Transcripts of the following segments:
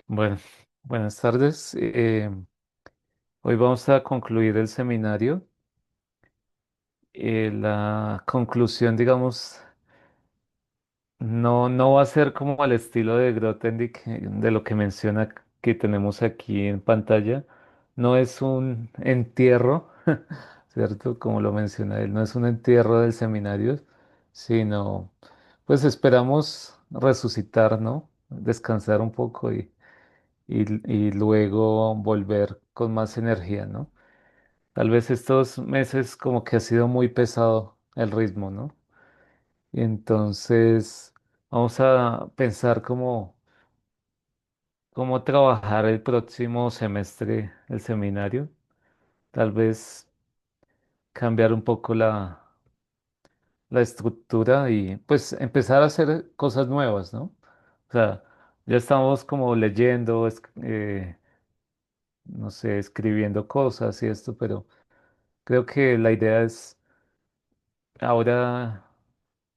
Bueno, buenas tardes. Hoy vamos a concluir el seminario. La conclusión, digamos, no va a ser como al estilo de Grothendieck, de lo que menciona que tenemos aquí en pantalla. No es un entierro, ¿cierto? Como lo menciona él, no es un entierro del seminario, sino, pues esperamos resucitar, ¿no? Descansar un poco y luego volver con más energía, ¿no? Tal vez estos meses como que ha sido muy pesado el ritmo, ¿no? Y entonces vamos a pensar cómo trabajar el próximo semestre el seminario. Tal vez cambiar un poco la estructura y pues empezar a hacer cosas nuevas, ¿no? O sea, ya estamos como leyendo, no sé, escribiendo cosas y esto, pero creo que la idea es ahora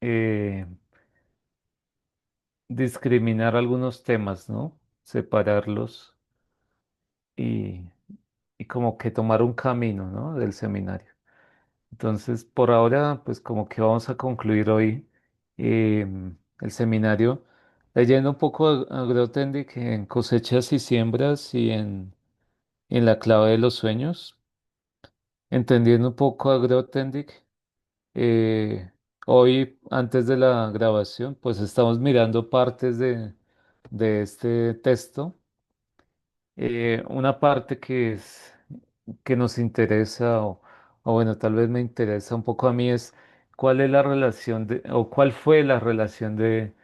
eh, discriminar algunos temas, ¿no? Separarlos y, y como que tomar un camino, ¿no? Del seminario. Entonces, por ahora, pues como que vamos a concluir hoy el seminario leyendo un poco a Grothendieck en Cosechas y Siembras y en La clave de los sueños, entendiendo un poco a Grothendieck. Hoy, antes de la grabación, pues estamos mirando partes de este texto. Una parte que nos interesa, o bueno, tal vez me interesa un poco a mí, es cuál es la relación o cuál fue la relación de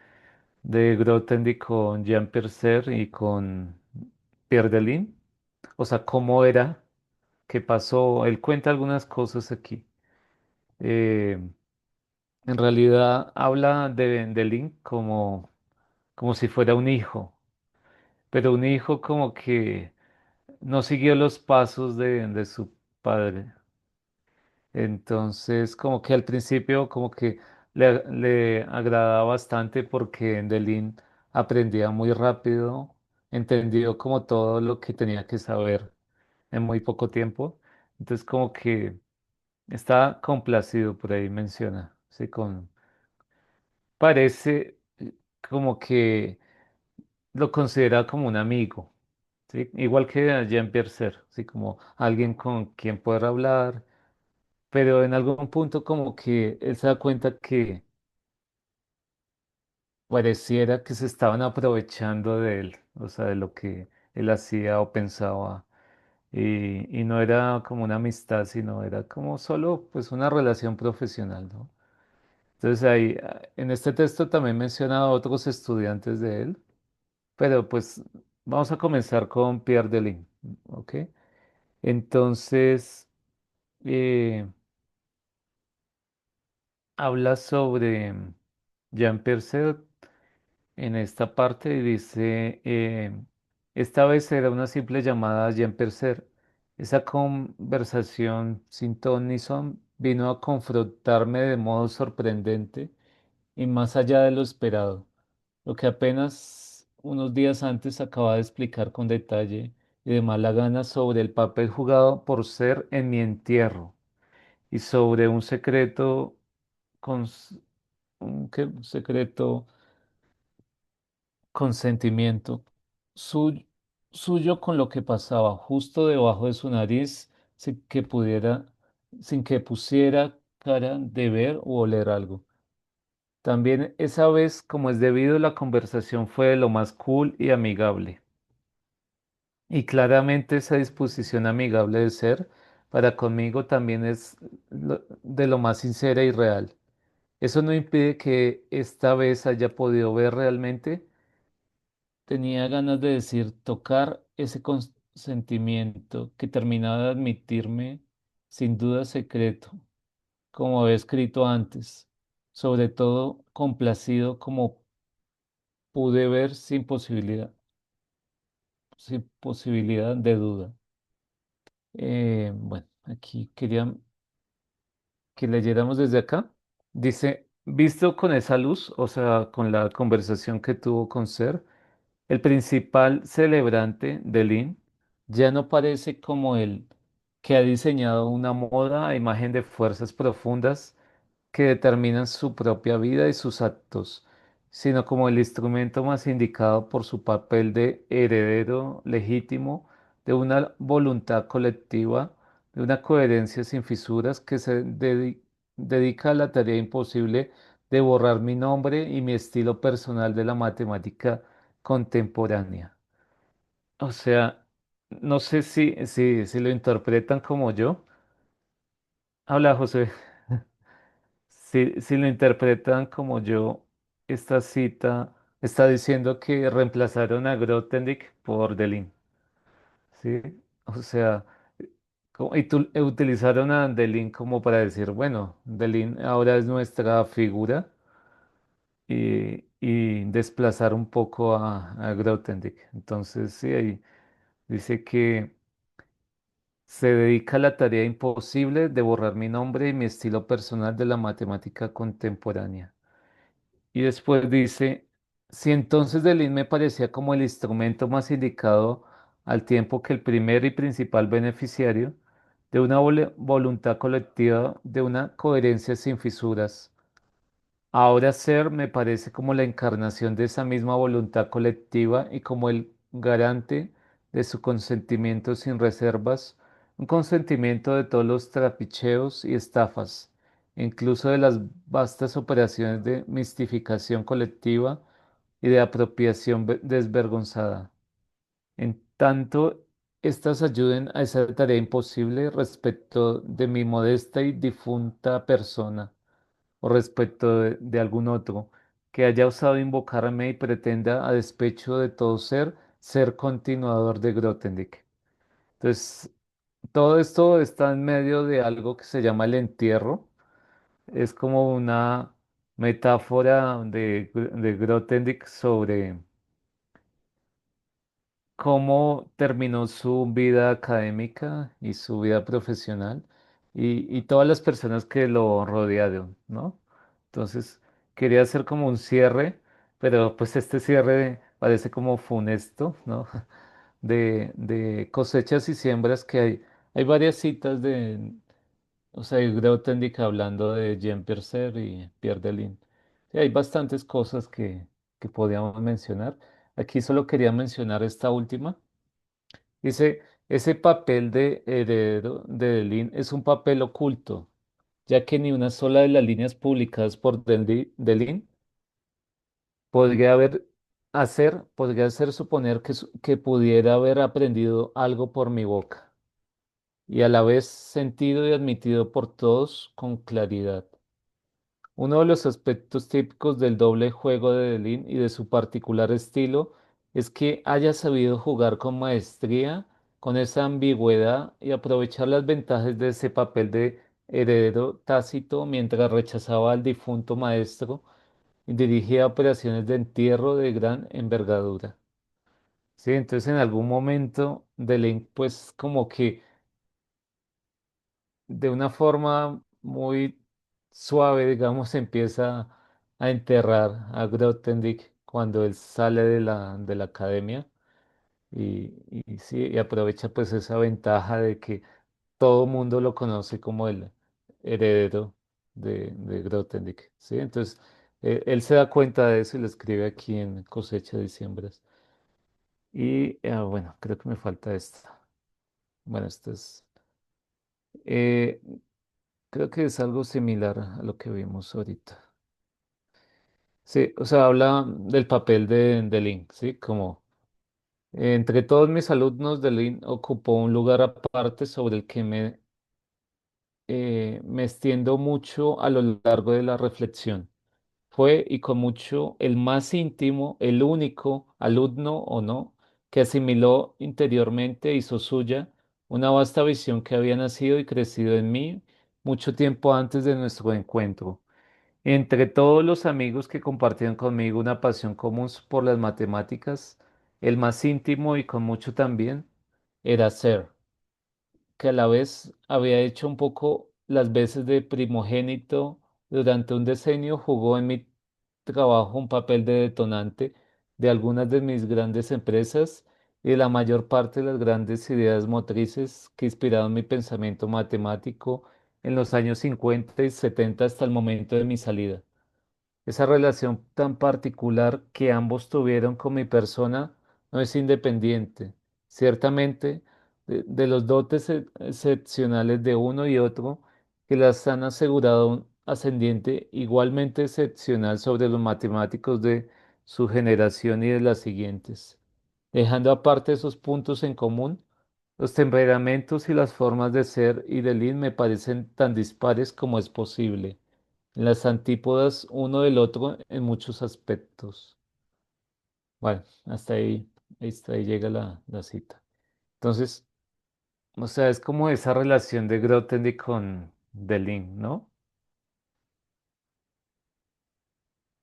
Grothendieck con Jean-Pierre Serre y con Pierre Delin. O sea, cómo era, qué pasó. Él cuenta algunas cosas aquí. Eh, En realidad habla de Link como si fuera un hijo, pero un hijo como que no siguió los pasos de su padre. Entonces, como que al principio como que le agradaba bastante porque Endelín aprendía muy rápido, entendió como todo lo que tenía que saber en muy poco tiempo. Entonces, como que está complacido, por ahí menciona, sí, parece como que lo considera como un amigo, ¿sí? Igual que a Jean-Pierre Serre, ¿sí? Como alguien con quien poder hablar, pero en algún punto como que él se da cuenta que pareciera que se estaban aprovechando de él, o sea, de lo que él hacía o pensaba, y no era como una amistad, sino era como solo pues una relación profesional, ¿no? Entonces ahí, en este texto también menciona a otros estudiantes de él. Pero pues vamos a comenzar con Pierre Delin, ¿ok? Entonces, eh, habla sobre Jean-Pierre Serre en esta parte y dice, esta vez era una simple llamada a Jean-Pierre Serre. Esa conversación sin ton ni son vino a confrontarme de modo sorprendente y más allá de lo esperado, lo que apenas unos días antes acababa de explicar con detalle y de mala gana sobre el papel jugado por ser en mi entierro y sobre un secreto, un secreto consentimiento suyo, suyo con lo que pasaba justo debajo de su nariz sin que pusiera cara de ver o oler algo. También esa vez, como es debido, la conversación fue de lo más cool y amigable. Y claramente esa disposición amigable de ser para conmigo también es de lo más sincera y real. Eso no impide que esta vez haya podido ver realmente. Tenía ganas de decir, tocar ese consentimiento que terminaba de admitirme sin duda secreto, como había escrito antes, sobre todo complacido como pude ver sin posibilidad de duda. Bueno, aquí quería que leyéramos desde acá. Dice, visto con esa luz, o sea, con la conversación que tuvo con Ser, El principal celebrante de Lin ya no parece como el que ha diseñado una moda a imagen de fuerzas profundas que determinan su propia vida y sus actos, sino como el instrumento más indicado por su papel de heredero legítimo de una voluntad colectiva, de una coherencia sin fisuras que dedica a la tarea imposible de borrar mi nombre y mi estilo personal de la matemática contemporánea. O sea, no sé si lo interpretan como yo. Habla, José. Si lo interpretan como yo, esta cita está diciendo que reemplazaron a Grothendieck por Delin, ¿sí? O sea, utilizaron a Delin como para decir, bueno, Delin ahora es nuestra figura y desplazar un poco a Grothendieck. Entonces, sí, ahí dice que se dedica a la tarea imposible de borrar mi nombre y mi estilo personal de la matemática contemporánea. Y después dice, si entonces Delin me parecía como el instrumento más indicado al tiempo que el primer y principal beneficiario de una voluntad colectiva, de una coherencia sin fisuras, ahora ser me parece como la encarnación de esa misma voluntad colectiva y como el garante de su consentimiento sin reservas, un consentimiento de todos los trapicheos y estafas, incluso de las vastas operaciones de mistificación colectiva y de apropiación desvergonzada. En tanto, estas ayuden a esa tarea imposible respecto de mi modesta y difunta persona o respecto de algún otro que haya osado invocarme y pretenda, a despecho de todo ser, ser continuador de Grothendieck. Entonces, todo esto está en medio de algo que se llama el entierro. Es como una metáfora de Grothendieck sobre cómo terminó su vida académica y su vida profesional y todas las personas que lo rodearon, ¿no? Entonces, quería hacer como un cierre, pero pues este cierre parece como funesto, ¿no? De cosechas y siembras que hay. Hay varias citas o sea, Grothendieck hablando de Jean Piercer y Pierre Delin. Sí, hay bastantes cosas que podíamos mencionar. Aquí solo quería mencionar esta última. Dice, ese papel de heredero de Delin es un papel oculto, ya que ni una sola de las líneas publicadas por Delin podría hacer suponer que pudiera haber aprendido algo por mi boca, y a la vez sentido y admitido por todos con claridad. Uno de los aspectos típicos del doble juego de Delin y de su particular estilo es que haya sabido jugar con maestría, con esa ambigüedad y aprovechar las ventajas de ese papel de heredero tácito mientras rechazaba al difunto maestro y dirigía operaciones de entierro de gran envergadura. Sí, entonces en algún momento Delin pues como que de una forma muy suave, digamos, empieza a enterrar a Grothendieck cuando él sale de la academia y sí, y aprovecha pues esa ventaja de que todo mundo lo conoce como el heredero de Grothendieck, ¿sí? Entonces, él se da cuenta de eso y lo escribe aquí en Cosecha de Siembras. Y bueno, creo que me falta esta. Bueno, esto es... eh, creo que es algo similar a lo que vimos ahorita. Sí, o sea, habla del papel de Lin, ¿sí? Como entre todos mis alumnos, de Lin ocupó un lugar aparte sobre el que me extiendo mucho a lo largo de la reflexión. Fue y con mucho el más íntimo, el único, alumno o no, que asimiló interiormente e hizo suya una vasta visión que había nacido y crecido en mí mucho tiempo antes de nuestro encuentro. Entre todos los amigos que compartían conmigo una pasión común por las matemáticas, el más íntimo y con mucho también era Ser, que a la vez había hecho un poco las veces de primogénito durante un decenio, jugó en mi trabajo un papel de detonante de algunas de mis grandes empresas y de la mayor parte de las grandes ideas motrices que inspiraron mi pensamiento matemático en los años 50 y 70 hasta el momento de mi salida. Esa relación tan particular que ambos tuvieron con mi persona no es independiente. Ciertamente, de los dotes excepcionales de uno y otro, que las han asegurado un ascendiente igualmente excepcional sobre los matemáticos de su generación y de las siguientes. Dejando aparte esos puntos en común, los temperamentos y las formas de ser y de Lynn me parecen tan dispares como es posible, las antípodas uno del otro en muchos aspectos. Bueno, hasta ahí llega la cita. Entonces, o sea, es como esa relación de Grothendieck con Delin, ¿no?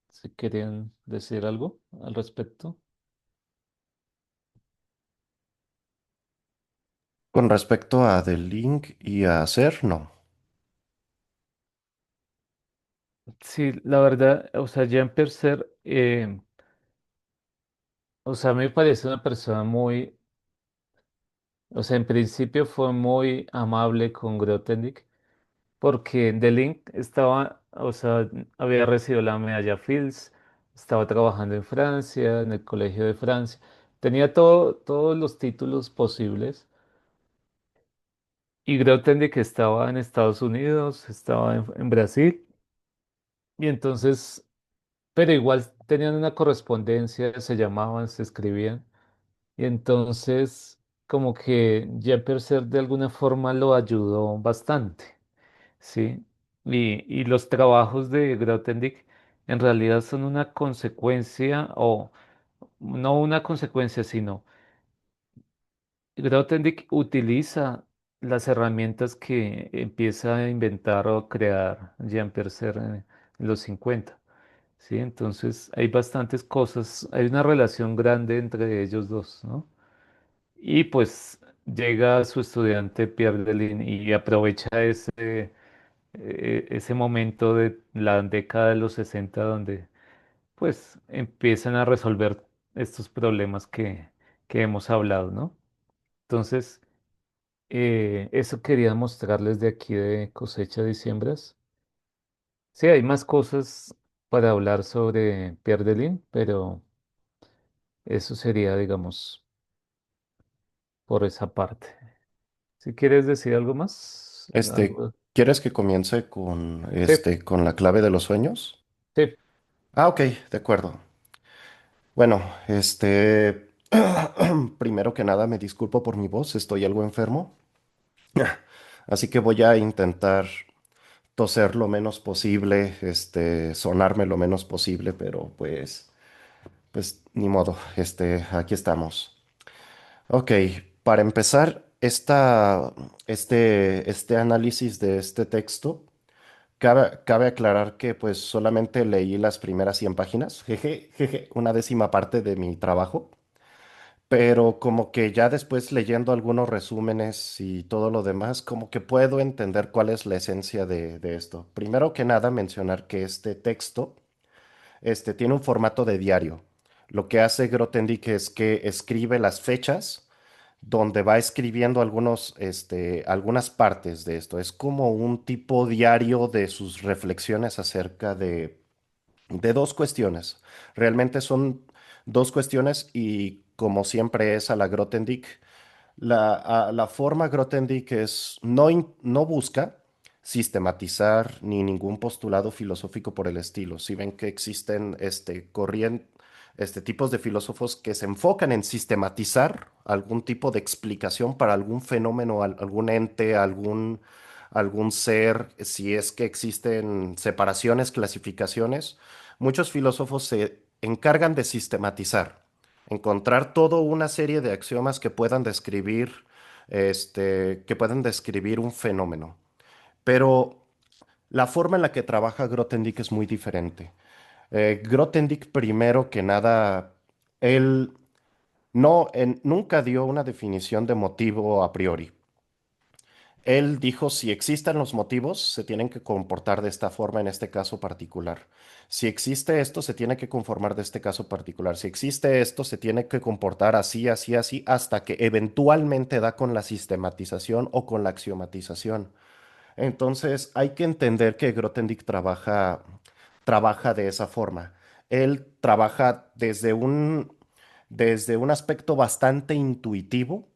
Si querían decir algo al respecto. Con respecto a The Link y a Ser, no. Sí, la verdad, o sea, Jean Pierre, o sea, me parece una persona muy, o sea, en principio fue muy amable con Grothendieck porque The Link estaba, o sea, había recibido la medalla Fields, estaba trabajando en Francia, en el Colegio de Francia, tenía todos los títulos posibles y Grothendieck estaba en Estados Unidos, estaba en Brasil y entonces, pero igual tenían una correspondencia, se llamaban, se escribían y entonces como que Jean Pierre de alguna forma lo ayudó bastante. Sí, y los trabajos de Grothendieck en realidad son una consecuencia, o no una consecuencia, sino Grothendieck utiliza las herramientas que empieza a inventar o crear Jean-Pierre Serre en los 50. Sí, entonces hay bastantes cosas, hay una relación grande entre ellos dos, ¿no? Y pues llega su estudiante Pierre Delin y aprovecha ese momento de la década de los 60 donde pues empiezan a resolver estos problemas que hemos hablado, ¿no? Entonces, eso quería mostrarles de aquí de cosecha de siembras. Sí, hay más cosas para hablar sobre Pierre Delin, pero eso sería, digamos, por esa parte. Si quieres decir algo más, algo. ¿Quieres que comience con, Sí, con la clave de los sueños? sí, Ah, ok, de acuerdo. Bueno, primero que nada me disculpo por mi voz, estoy algo enfermo, así que voy a intentar toser lo menos posible, sonarme lo menos posible, pero pues ni modo, aquí estamos. Ok, para empezar, este análisis de este texto, cabe aclarar que pues solamente leí las primeras 100 páginas, jeje, una décima parte de mi trabajo, pero como que ya después leyendo algunos resúmenes y todo lo demás, como que puedo entender cuál es la esencia de esto. Primero que nada, mencionar que este texto, tiene un formato de diario. Lo que hace Grothendieck es que escribe las fechas donde va escribiendo algunas partes de esto. Es como un tipo diario de sus reflexiones acerca de dos cuestiones. Realmente son dos cuestiones y como siempre es a la Grothendieck, la forma Grothendieck es, no busca sistematizar ni ningún postulado filosófico por el estilo. Si ven que existen tipos de filósofos que se enfocan en sistematizar algún tipo de explicación para algún fenómeno, algún ente, algún ser, si es que existen separaciones, clasificaciones, muchos filósofos se encargan de sistematizar, encontrar toda una serie de axiomas que puedan describir un fenómeno. Pero la forma en la que trabaja Grothendieck es muy diferente. Grothendieck, primero que nada, él nunca dio una definición de motivo a priori. Él dijo, si existen los motivos, se tienen que comportar de esta forma en este caso particular. Si existe esto, se tiene que conformar de este caso particular. Si existe esto, se tiene que comportar así, así, así, hasta que eventualmente da con la sistematización o con la axiomatización. Entonces, hay que entender que Grothendieck trabaja de esa forma. Él trabaja desde un aspecto bastante intuitivo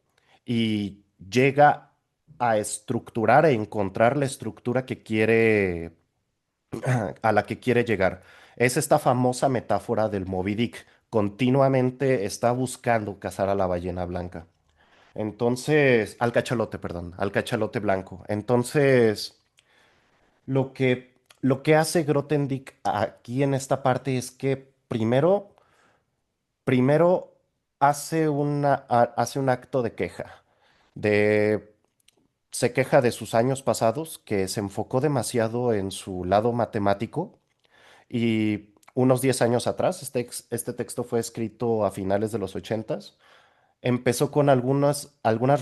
y llega a estructurar, a encontrar la estructura que quiere, a la que quiere llegar. Es esta famosa metáfora del Moby Dick. Continuamente está buscando cazar a la ballena blanca. Entonces, al cachalote, perdón, al cachalote blanco. Entonces, lo que hace Grothendieck aquí en esta parte es que primero hace un acto de queja, de, se queja de sus años pasados, que se enfocó demasiado en su lado matemático y unos 10 años atrás, este texto fue escrito a finales de los 80, empezó con algunas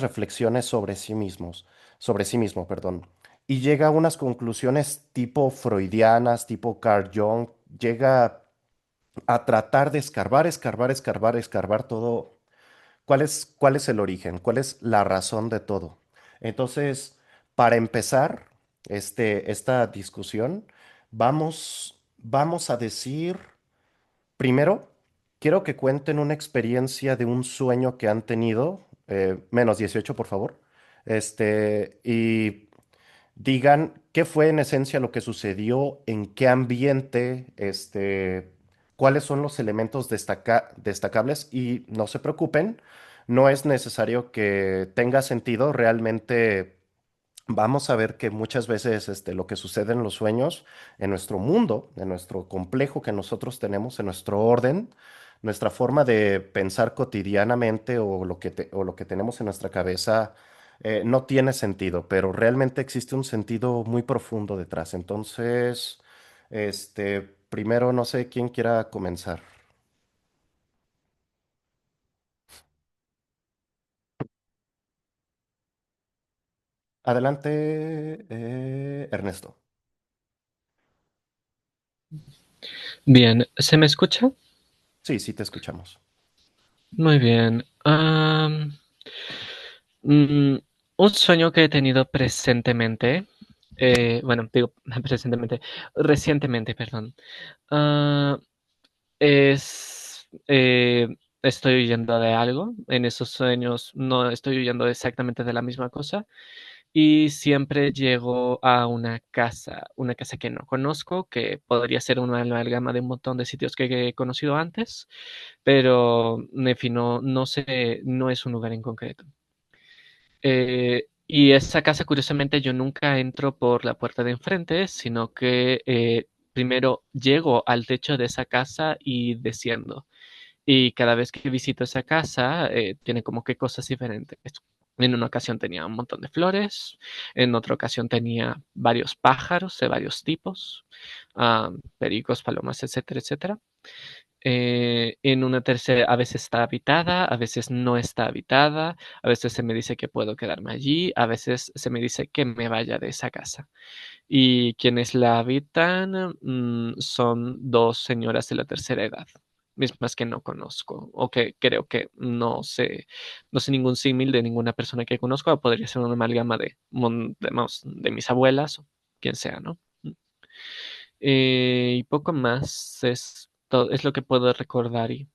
reflexiones sobre sí mismo, perdón, y llega a unas conclusiones tipo freudianas, tipo Carl Jung, llega a tratar de escarbar todo. Cuál es el origen? ¿Cuál es la razón de todo? Entonces, para empezar esta discusión, vamos a decir, primero, quiero que cuenten una experiencia de un sueño que han tenido, menos 18 por favor, y digan qué fue en esencia lo que sucedió, en qué ambiente, cuáles son los elementos destacables y no se preocupen, no es necesario que tenga sentido, realmente vamos a ver que muchas veces lo que sucede en los sueños, en nuestro mundo, en nuestro complejo que nosotros tenemos, en nuestro orden, nuestra forma de pensar cotidianamente o o lo que tenemos en nuestra cabeza no tiene sentido, pero realmente existe un sentido muy profundo detrás. Entonces, primero no sé quién quiera comenzar. Adelante, Ernesto. Bien, ¿se me escucha? Sí, sí, te escuchamos. Muy bien. Mm, un sueño que he tenido presentemente, bueno, digo presentemente, recientemente, perdón, ah, es, estoy huyendo de algo. En esos sueños no estoy huyendo exactamente de la misma cosa. Y siempre llego a una casa que no conozco, que podría ser una amalgama de un montón de sitios que he conocido antes, pero Nefi no sé, no es un lugar en concreto. Y esa casa, curiosamente, yo nunca entro por la puerta de enfrente, sino que primero llego al techo de esa casa y desciendo. Y cada vez que visito esa casa, tiene como que cosas diferentes. En una ocasión tenía un montón de flores, en otra ocasión tenía varios pájaros de varios tipos, pericos, palomas, etcétera, etcétera. En una tercera, a veces está habitada, a veces no está habitada, a veces se me dice que puedo quedarme allí, a veces se me dice que me vaya de esa casa. Y quienes la habitan, son dos señoras de la tercera edad, mismas que no conozco, o que creo que no sé ningún símil de ninguna persona que conozco, o podría ser una amalgama de mis abuelas, o quien sea, ¿no? Y poco más es lo que puedo recordar y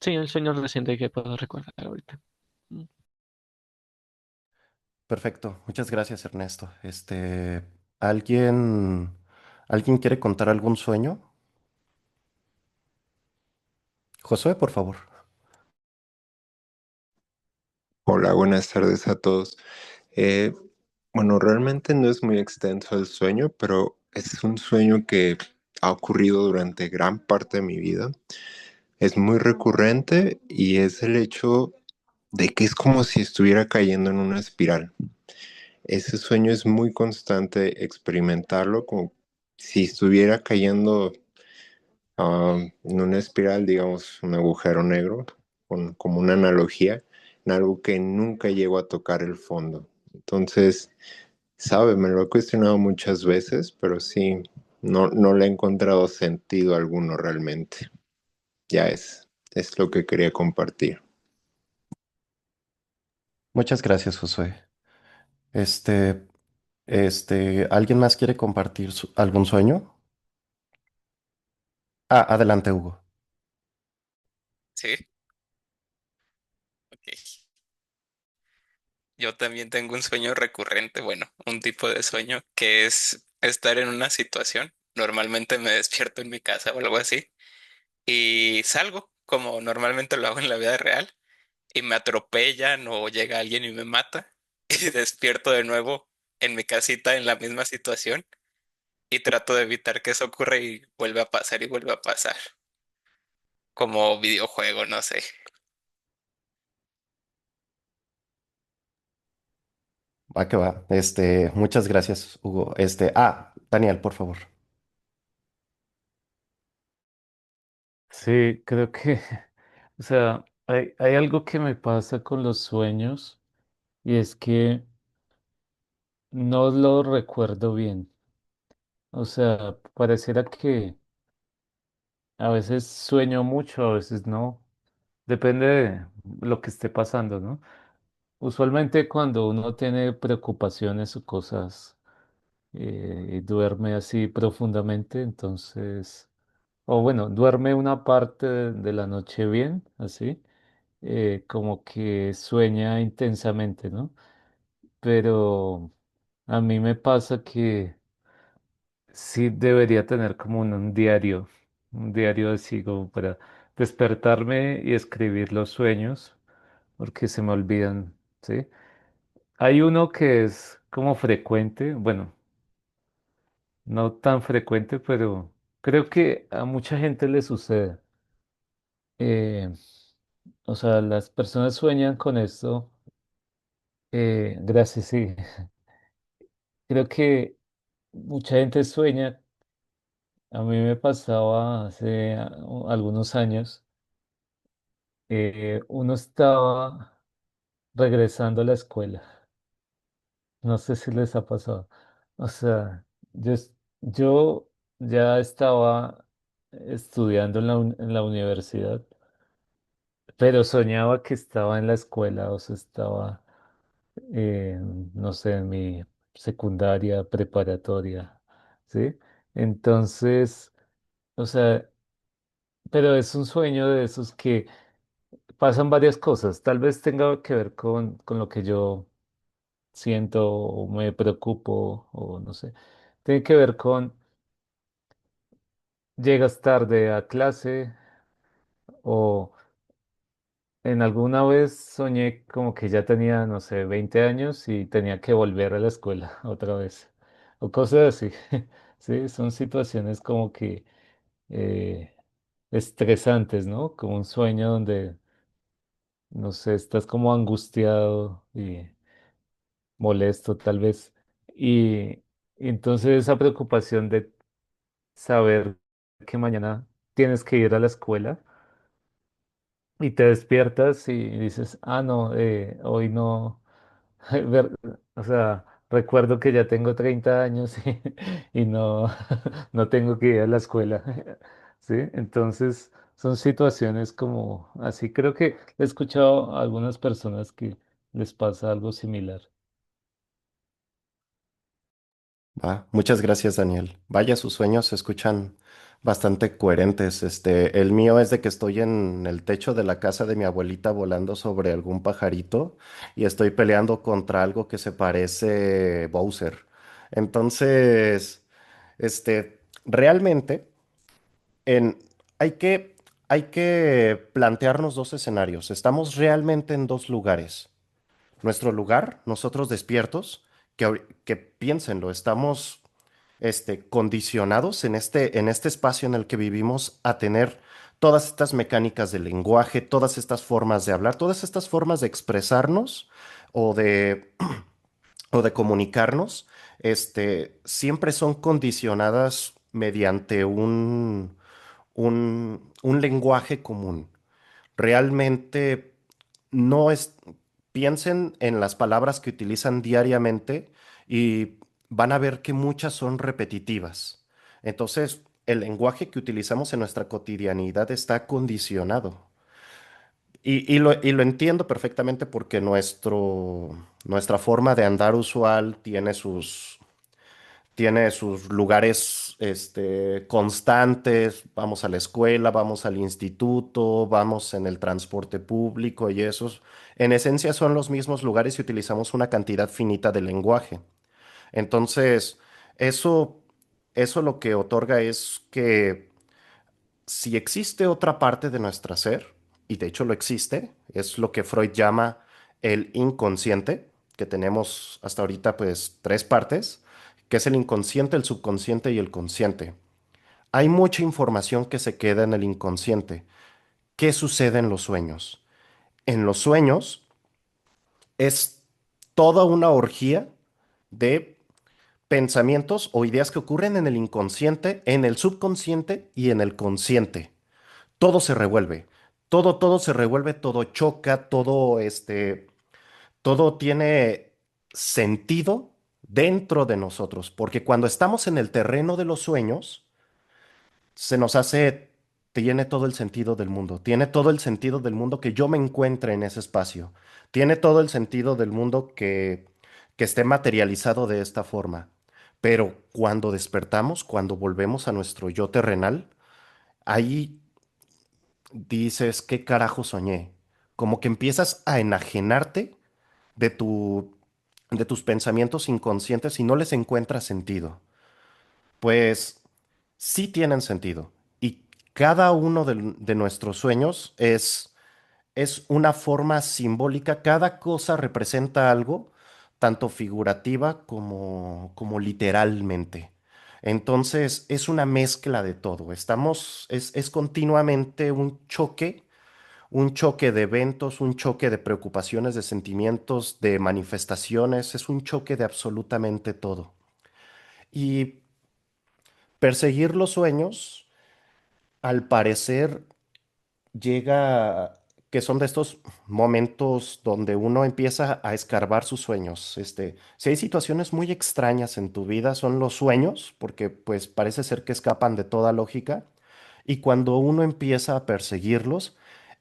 sí, el sueño reciente que puedo recordar ahorita. Mm. Perfecto, muchas gracias, Ernesto. ¿Alguien, ¿alguien quiere contar algún sueño? Josué, por favor. Hola, buenas tardes a todos. Eh, bueno, realmente no es muy extenso el sueño, pero es un sueño que ha ocurrido durante gran parte de mi vida. Es muy recurrente y es el hecho de que es como si estuviera cayendo en una espiral. Ese sueño es muy constante experimentarlo, como si estuviera cayendo en una espiral, digamos, un agujero negro, como una analogía, en algo que nunca llegó a tocar el fondo. Entonces, sabe, me lo he cuestionado muchas veces, pero sí, no le he encontrado sentido alguno realmente. Ya es lo que quería compartir. Muchas gracias, Josué. Este, ¿Alguien más quiere compartir algún sueño? Ah, adelante, Hugo. Sí, ok. Yo también tengo un sueño recurrente, bueno, un tipo de sueño que es estar en una situación. Normalmente me despierto en mi casa o algo así y salgo, como normalmente lo hago en la vida real, y me atropellan o llega alguien y me mata y despierto de nuevo en mi casita en la misma situación y trato de evitar que eso ocurra y vuelve a pasar y vuelve a pasar, como videojuego, no sé. Va que va. Muchas gracias, Hugo. Daniel, por favor. Sí, creo que, o sea, hay algo que me pasa con los sueños y es que no lo recuerdo bien. O sea, pareciera que a veces sueño mucho, a veces no. Depende de lo que esté pasando, ¿no? Usualmente cuando uno tiene preocupaciones o cosas y duerme así profundamente, entonces, o bueno, duerme una parte de la noche bien, así, como que sueña intensamente, ¿no? Pero a mí me pasa que sí debería tener como un diario así como para despertarme y escribir los sueños, porque se me olvidan, ¿sí? Hay uno que es como frecuente, bueno, no tan frecuente, pero creo que a mucha gente le sucede. Eh, o sea, las personas sueñan con esto. Gracias, sí. Creo que mucha gente sueña. A mí me pasaba hace algunos años. Uno estaba regresando a la escuela. No sé si les ha pasado. O sea, yo ya estaba estudiando en la universidad, pero soñaba que estaba en la escuela, o sea, estaba, eh, no sé, en mi secundaria, preparatoria, ¿sí? Entonces, o sea, pero es un sueño de esos que pasan varias cosas. Tal vez tenga que ver con lo que yo siento o me preocupo o no sé. Tiene que ver con llegas tarde a clase o en alguna vez soñé como que ya tenía, no sé, 20 años y tenía que volver a la escuela otra vez o cosas así. Sí, son situaciones como que eh, estresantes, ¿no? Como un sueño donde, no sé, estás como angustiado y molesto tal vez. Y entonces esa preocupación de saber que mañana tienes que ir a la escuela y te despiertas y dices, ah, no, hoy no, o sea, recuerdo que ya tengo 30 años y no, no tengo que ir a la escuela, ¿sí? Entonces son situaciones como así. Creo que he escuchado a algunas personas que les pasa algo similar. Va, muchas gracias, Daniel. Vaya, sus sueños se escuchan bastante coherentes. El mío es de que estoy en el techo de la casa de mi abuelita volando sobre algún pajarito y estoy peleando contra algo que se parece Bowser. Entonces, realmente en, hay que, hay que plantearnos dos escenarios. Estamos realmente en dos lugares. Nuestro lugar, nosotros despiertos, que piénsenlo, estamos condicionados en este espacio en el que vivimos a tener todas estas mecánicas del lenguaje, todas estas formas de hablar, todas estas formas de expresarnos o de, o de comunicarnos, siempre son condicionadas mediante un lenguaje común. Realmente no es. piensen en las palabras que utilizan diariamente y van a ver que muchas son repetitivas. Entonces, el lenguaje que utilizamos en nuestra cotidianidad está condicionado. Y lo entiendo perfectamente porque nuestra forma de andar usual tiene sus lugares constantes. Vamos a la escuela, vamos al instituto, vamos en el transporte público y esos, en esencia, son los mismos lugares y utilizamos una cantidad finita de lenguaje. Entonces, eso, eso lo que otorga es que si existe otra parte de nuestro ser, y de hecho lo existe, es lo que Freud llama el inconsciente, que tenemos hasta ahorita pues tres partes, que es el inconsciente, el subconsciente y el consciente. Hay mucha información que se queda en el inconsciente. ¿Qué sucede en los sueños? En los sueños es toda una orgía de pensamientos o ideas que ocurren en el inconsciente, en el subconsciente y en el consciente. Todo se revuelve, todo se revuelve, todo choca, todo tiene sentido dentro de nosotros, porque cuando estamos en el terreno de los sueños, se nos hace, tiene todo el sentido del mundo, tiene todo el sentido del mundo que yo me encuentre en ese espacio, tiene todo el sentido del mundo que esté materializado de esta forma. Pero cuando despertamos, cuando volvemos a nuestro yo terrenal, ahí dices, ¿qué carajo soñé? Como que empiezas a enajenarte de de tus pensamientos inconscientes y no les encuentras sentido. Pues sí tienen sentido. Y cada uno de nuestros sueños es una forma simbólica. Cada cosa representa algo, tanto figurativa como literalmente. Entonces es una mezcla de todo. Es continuamente un choque de eventos, un choque de preocupaciones, de sentimientos, de manifestaciones, es un choque de absolutamente todo. Y perseguir los sueños, al parecer, llega, que son de estos momentos donde uno empieza a escarbar sus sueños. Si hay situaciones muy extrañas en tu vida, son los sueños, porque pues parece ser que escapan de toda lógica. Y cuando uno empieza a perseguirlos,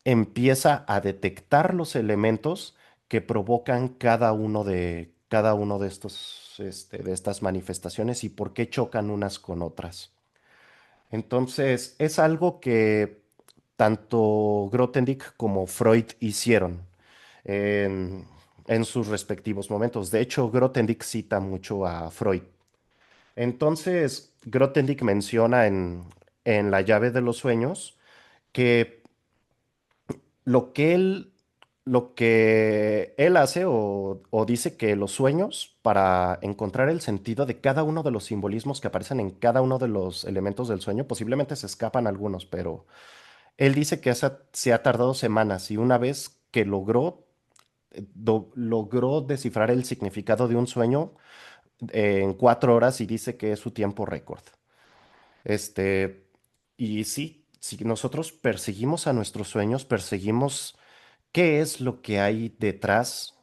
empieza a detectar los elementos que provocan cada uno de de estas manifestaciones y por qué chocan unas con otras. Entonces, es algo que tanto Grothendieck como Freud hicieron en, en sus respectivos momentos. De hecho, Grothendieck cita mucho a Freud. Entonces, Grothendieck menciona en La llave de los sueños que lo que él, lo que él hace o dice que los sueños, para encontrar el sentido de cada uno de los simbolismos que aparecen en cada uno de los elementos del sueño, posiblemente se escapan algunos, pero él dice que se ha tardado semanas y una vez que logró descifrar el significado de un sueño en 4 horas y dice que es su tiempo récord. Este, y sí, si nosotros perseguimos a nuestros sueños, perseguimos qué es lo que hay detrás,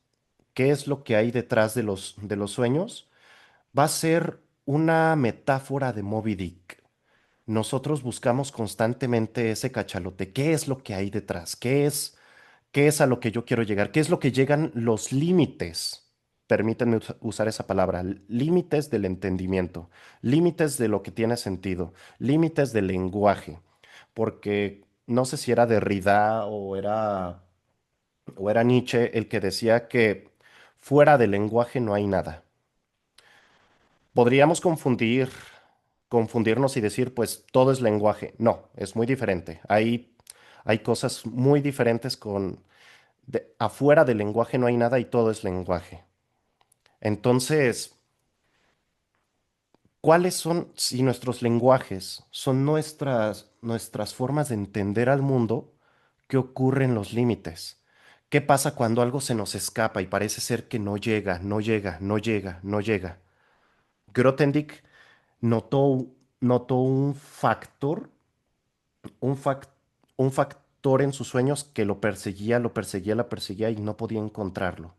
qué es lo que hay detrás de los sueños, va a ser una metáfora de Moby Dick. Nosotros buscamos constantemente ese cachalote. ¿Qué es lo que hay detrás? ¿Qué es a lo que yo quiero llegar? ¿Qué es lo que llegan los límites? Permítanme usar esa palabra, límites del entendimiento, límites de lo que tiene sentido, límites del lenguaje. Porque no sé si era Derrida o era Nietzsche el que decía que fuera del lenguaje no hay nada. Podríamos confundirnos y decir, pues todo es lenguaje. No, es muy diferente. Hay cosas muy diferentes afuera del lenguaje no hay nada y todo es lenguaje. Entonces, ¿cuáles son, si nuestros lenguajes son nuestras formas de entender al mundo, qué ocurre en los límites? ¿Qué pasa cuando algo se nos escapa y parece ser que no llega, no llega, no llega, no llega? Grothendieck notó, notó un factor actor en sus sueños que lo perseguía, lo perseguía, lo perseguía y no podía encontrarlo.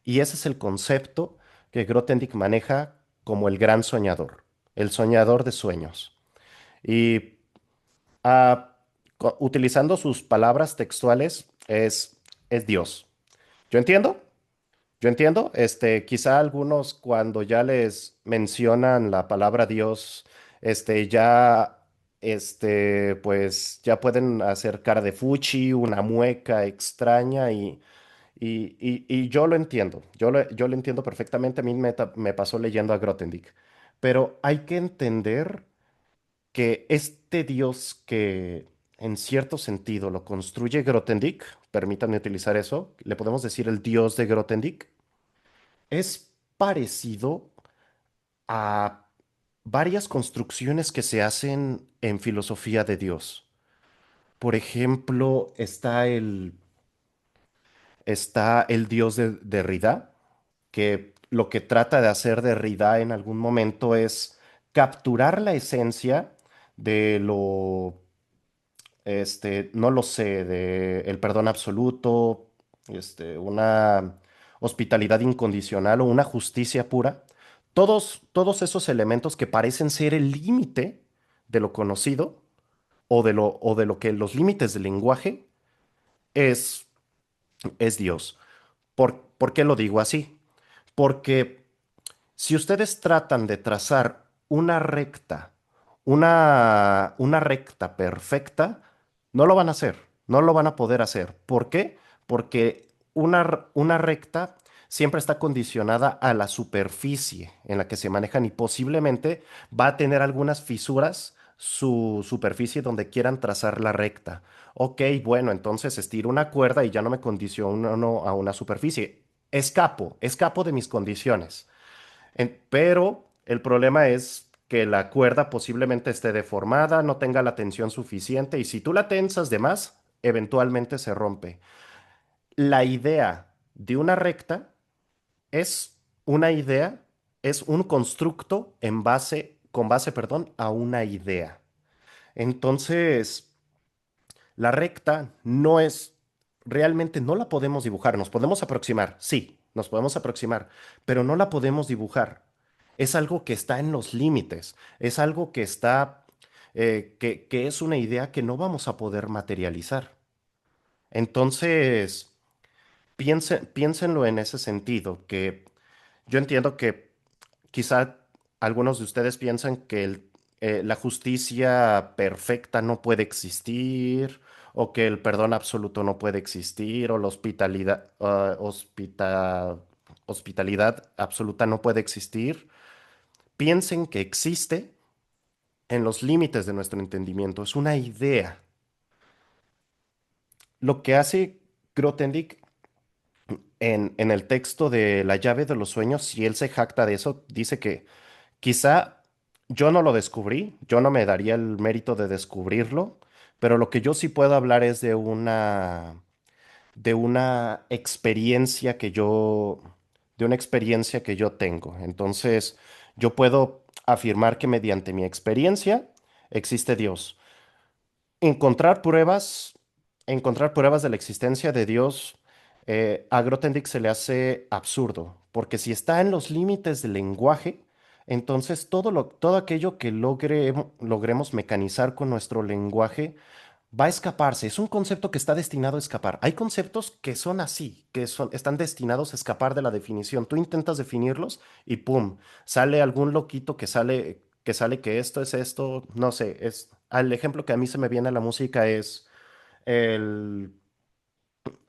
Y ese es el concepto que Grothendieck maneja como el soñador de sueños. Y ah, utilizando sus palabras textuales, es Dios. Yo entiendo, yo entiendo. Quizá algunos cuando ya les mencionan la palabra Dios, ya, pues ya pueden hacer cara de fuchi, una mueca extraña y yo lo entiendo. Yo lo entiendo perfectamente. A mí me pasó leyendo a Grothendieck. Pero hay que entender que este Dios que en cierto sentido lo construye Grothendieck, permítanme utilizar eso, le podemos decir el Dios de Grothendieck, es parecido a varias construcciones que se hacen en filosofía de Dios. Por ejemplo, está el Dios de Derrida, que lo que trata de hacer Derrida en algún momento es capturar la esencia de no lo sé, de el perdón absoluto, una hospitalidad incondicional o una justicia pura. Todos esos elementos que parecen ser el límite de lo conocido o de lo que los límites del lenguaje es, es Dios. ¿Por qué lo digo así? Porque si ustedes tratan de trazar una recta perfecta, no lo van a hacer, no lo van a poder hacer. ¿Por qué? Porque una recta siempre está condicionada a la superficie en la que se manejan y posiblemente va a tener algunas fisuras su superficie donde quieran trazar la recta. Ok, bueno, entonces estiro una cuerda y ya no me condiciono a una superficie. Escapo de mis condiciones. Pero el problema es que la cuerda posiblemente esté deformada, no tenga la tensión suficiente y si tú la tensas de más, eventualmente se rompe. La idea de una recta es una idea, es un constructo con base, perdón, a una idea. Entonces, la recta realmente no la podemos dibujar, nos podemos aproximar, sí, nos podemos aproximar, pero no la podemos dibujar. Es algo que está en los límites, es algo que es una idea que no vamos a poder materializar. Entonces, piénsenlo en ese sentido, que yo entiendo que quizá algunos de ustedes piensan que la justicia perfecta no puede existir, o que el perdón absoluto no puede existir, o la hospitalidad absoluta no puede existir. Piensen que existe en los límites de nuestro entendimiento. Es una idea. Lo que hace Grothendieck en el texto de La llave de los sueños, si él se jacta de eso, dice que quizá yo no lo descubrí, yo no me daría el mérito de descubrirlo, pero lo que yo sí puedo hablar es de una experiencia que yo tengo. Entonces, yo puedo afirmar que mediante mi experiencia existe Dios. Encontrar pruebas, encontrar pruebas de la existencia de Dios, a Grothendieck se le hace absurdo, porque si está en los límites del lenguaje, entonces todo aquello que logremos mecanizar con nuestro lenguaje va a escaparse. Es un concepto que está destinado a escapar. Hay conceptos que son así, están destinados a escapar de la definición. Tú intentas definirlos y ¡pum! Sale algún loquito que esto es esto, no sé, el ejemplo que a mí se me viene a la música es el,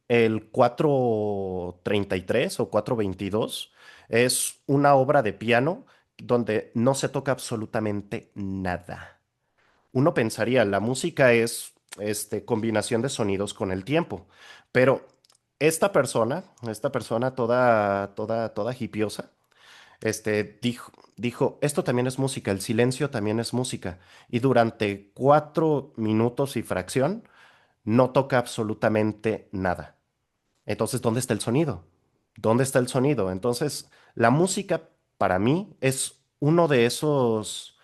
el 433 o 422. Es una obra de piano donde no se toca absolutamente nada. Uno pensaría, la música es combinación de sonidos con el tiempo, pero esta persona toda hipiosa, dijo, esto también es música, el silencio también es música, y durante 4 minutos y fracción no toca absolutamente nada. Entonces, ¿dónde está el sonido? ¿Dónde está el sonido? Entonces, la música para mí es uno de esos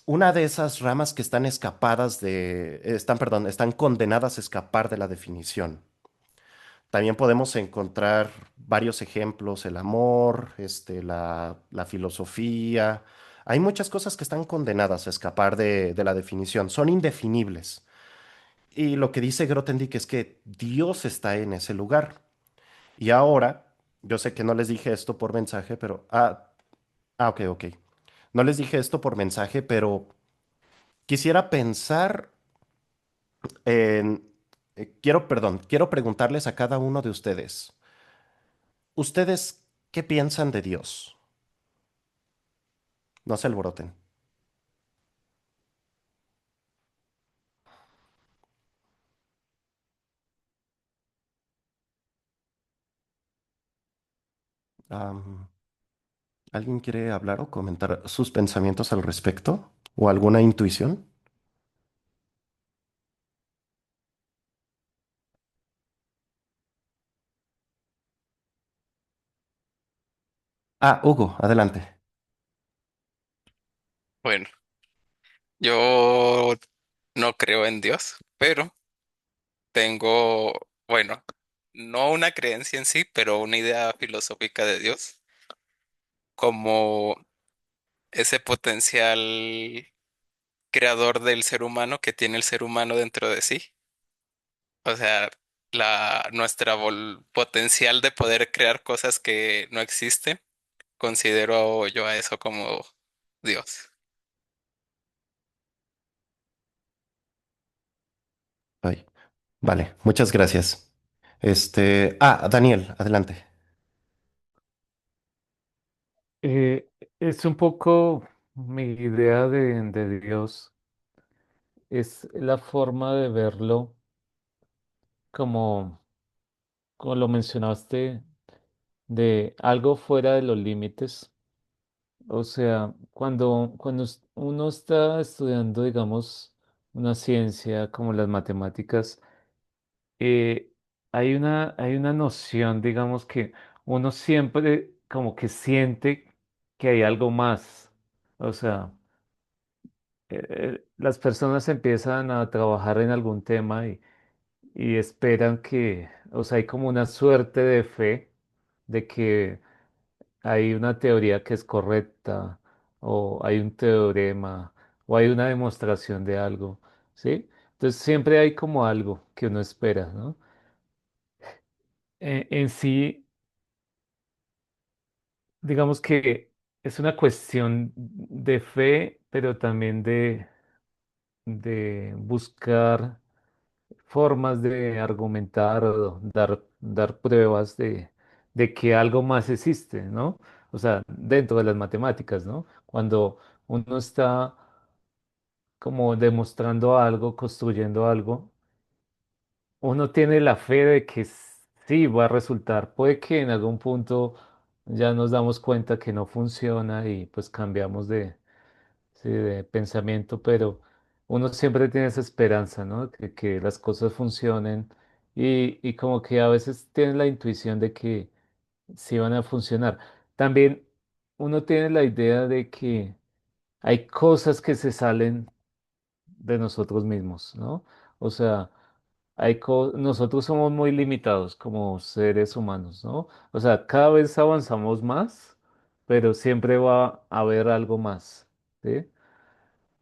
una de esas ramas que están escapadas perdón, están condenadas a escapar de la definición. También podemos encontrar varios ejemplos, el amor, la filosofía. Hay muchas cosas que están condenadas a escapar de la definición, son indefinibles. Y lo que dice Grothendieck es que Dios está en ese lugar. Y ahora, yo sé que no les dije esto por mensaje, pero... ok, ok. No les dije esto por mensaje, pero quisiera pensar en... quiero preguntarles a cada uno de ustedes. ¿Ustedes qué piensan de Dios? No se alboroten. Am, ¿Alguien quiere hablar o comentar sus pensamientos al respecto? ¿O alguna intuición? Hugo, adelante. Bueno, yo no creo en Dios, pero tengo, bueno, no una creencia en sí, pero una idea filosófica de Dios, como ese potencial creador del ser humano que tiene el ser humano dentro de sí. O sea, nuestra potencial de poder crear cosas que no existen, considero yo a eso como Dios. Ay, vale, muchas gracias. Daniel, adelante. Eh, es un poco mi idea de Dios, es la forma de verlo como, como lo mencionaste, de algo fuera de los límites. O sea, cuando uno está estudiando, digamos, una ciencia como las matemáticas, eh, hay una noción, digamos, que uno siempre como que siente que hay algo más. O sea, las personas empiezan a trabajar en algún tema y esperan que, o sea, hay como una suerte de fe de que hay una teoría que es correcta, o hay un teorema, o hay una demostración de algo, ¿sí? Entonces siempre hay como algo que uno espera, ¿no? En sí, digamos que es una cuestión de fe, pero también de buscar formas de argumentar o dar pruebas de que algo más existe, ¿no? O sea, dentro de las matemáticas, ¿no? Cuando uno está como demostrando algo, construyendo algo, uno tiene la fe de que sí va a resultar. Puede que en algún punto ya nos damos cuenta que no funciona y pues cambiamos sí, de pensamiento, pero uno siempre tiene esa esperanza, ¿no? Que las cosas funcionen y como que a veces tiene la intuición de que sí van a funcionar. También uno tiene la idea de que hay cosas que se salen de nosotros mismos, ¿no? O sea, nosotros somos muy limitados como seres humanos, ¿no? O sea, cada vez avanzamos más, pero siempre va a haber algo más, ¿sí?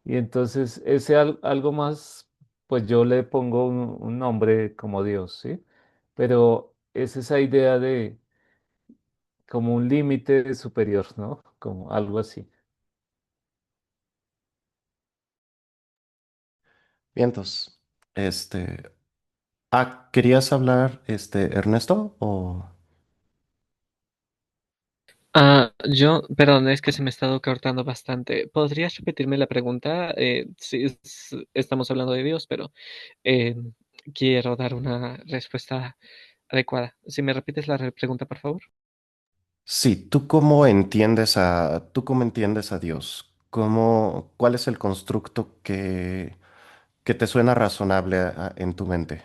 Y entonces ese algo más, pues yo le pongo un nombre como Dios, ¿sí? Pero es esa idea de como un límite superior, ¿no? Como algo así. Vientos. ¿Querías hablar, Ernesto? Perdón, es que se me ha estado cortando bastante. ¿Podrías repetirme la pregunta? Sí, estamos hablando de Dios, pero eh, quiero dar una respuesta adecuada. Si me repites la pregunta, por favor. Sí, tú cómo entiendes a Dios? ¿Cuál es el constructo que te suena razonable en tu mente?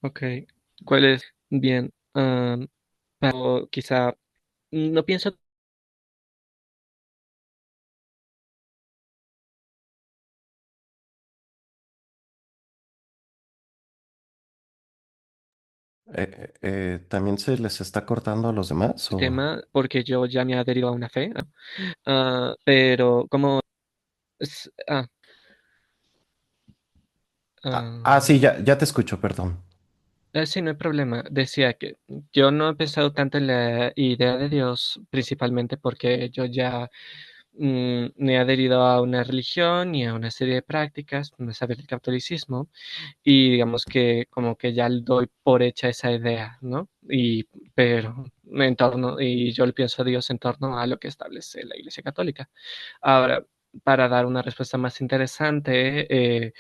Ok. ¿Cuál es? Bien. Pero quizá no pienso. ¿También se les está cortando a los demás? El O... tema porque yo ya me he adherido a una fe, ¿no? Pero como ah, Sí, ah, ya te escucho, perdón. sí, no hay problema. Decía que yo no he pensado tanto en la idea de Dios, principalmente porque yo ya me he adherido a una religión y a una serie de prácticas, no saber el catolicismo, y digamos que como que ya doy por hecha esa idea, ¿no? Pero en torno, y yo le pienso a Dios en torno a lo que establece la Iglesia Católica. Ahora, para dar una respuesta más interesante,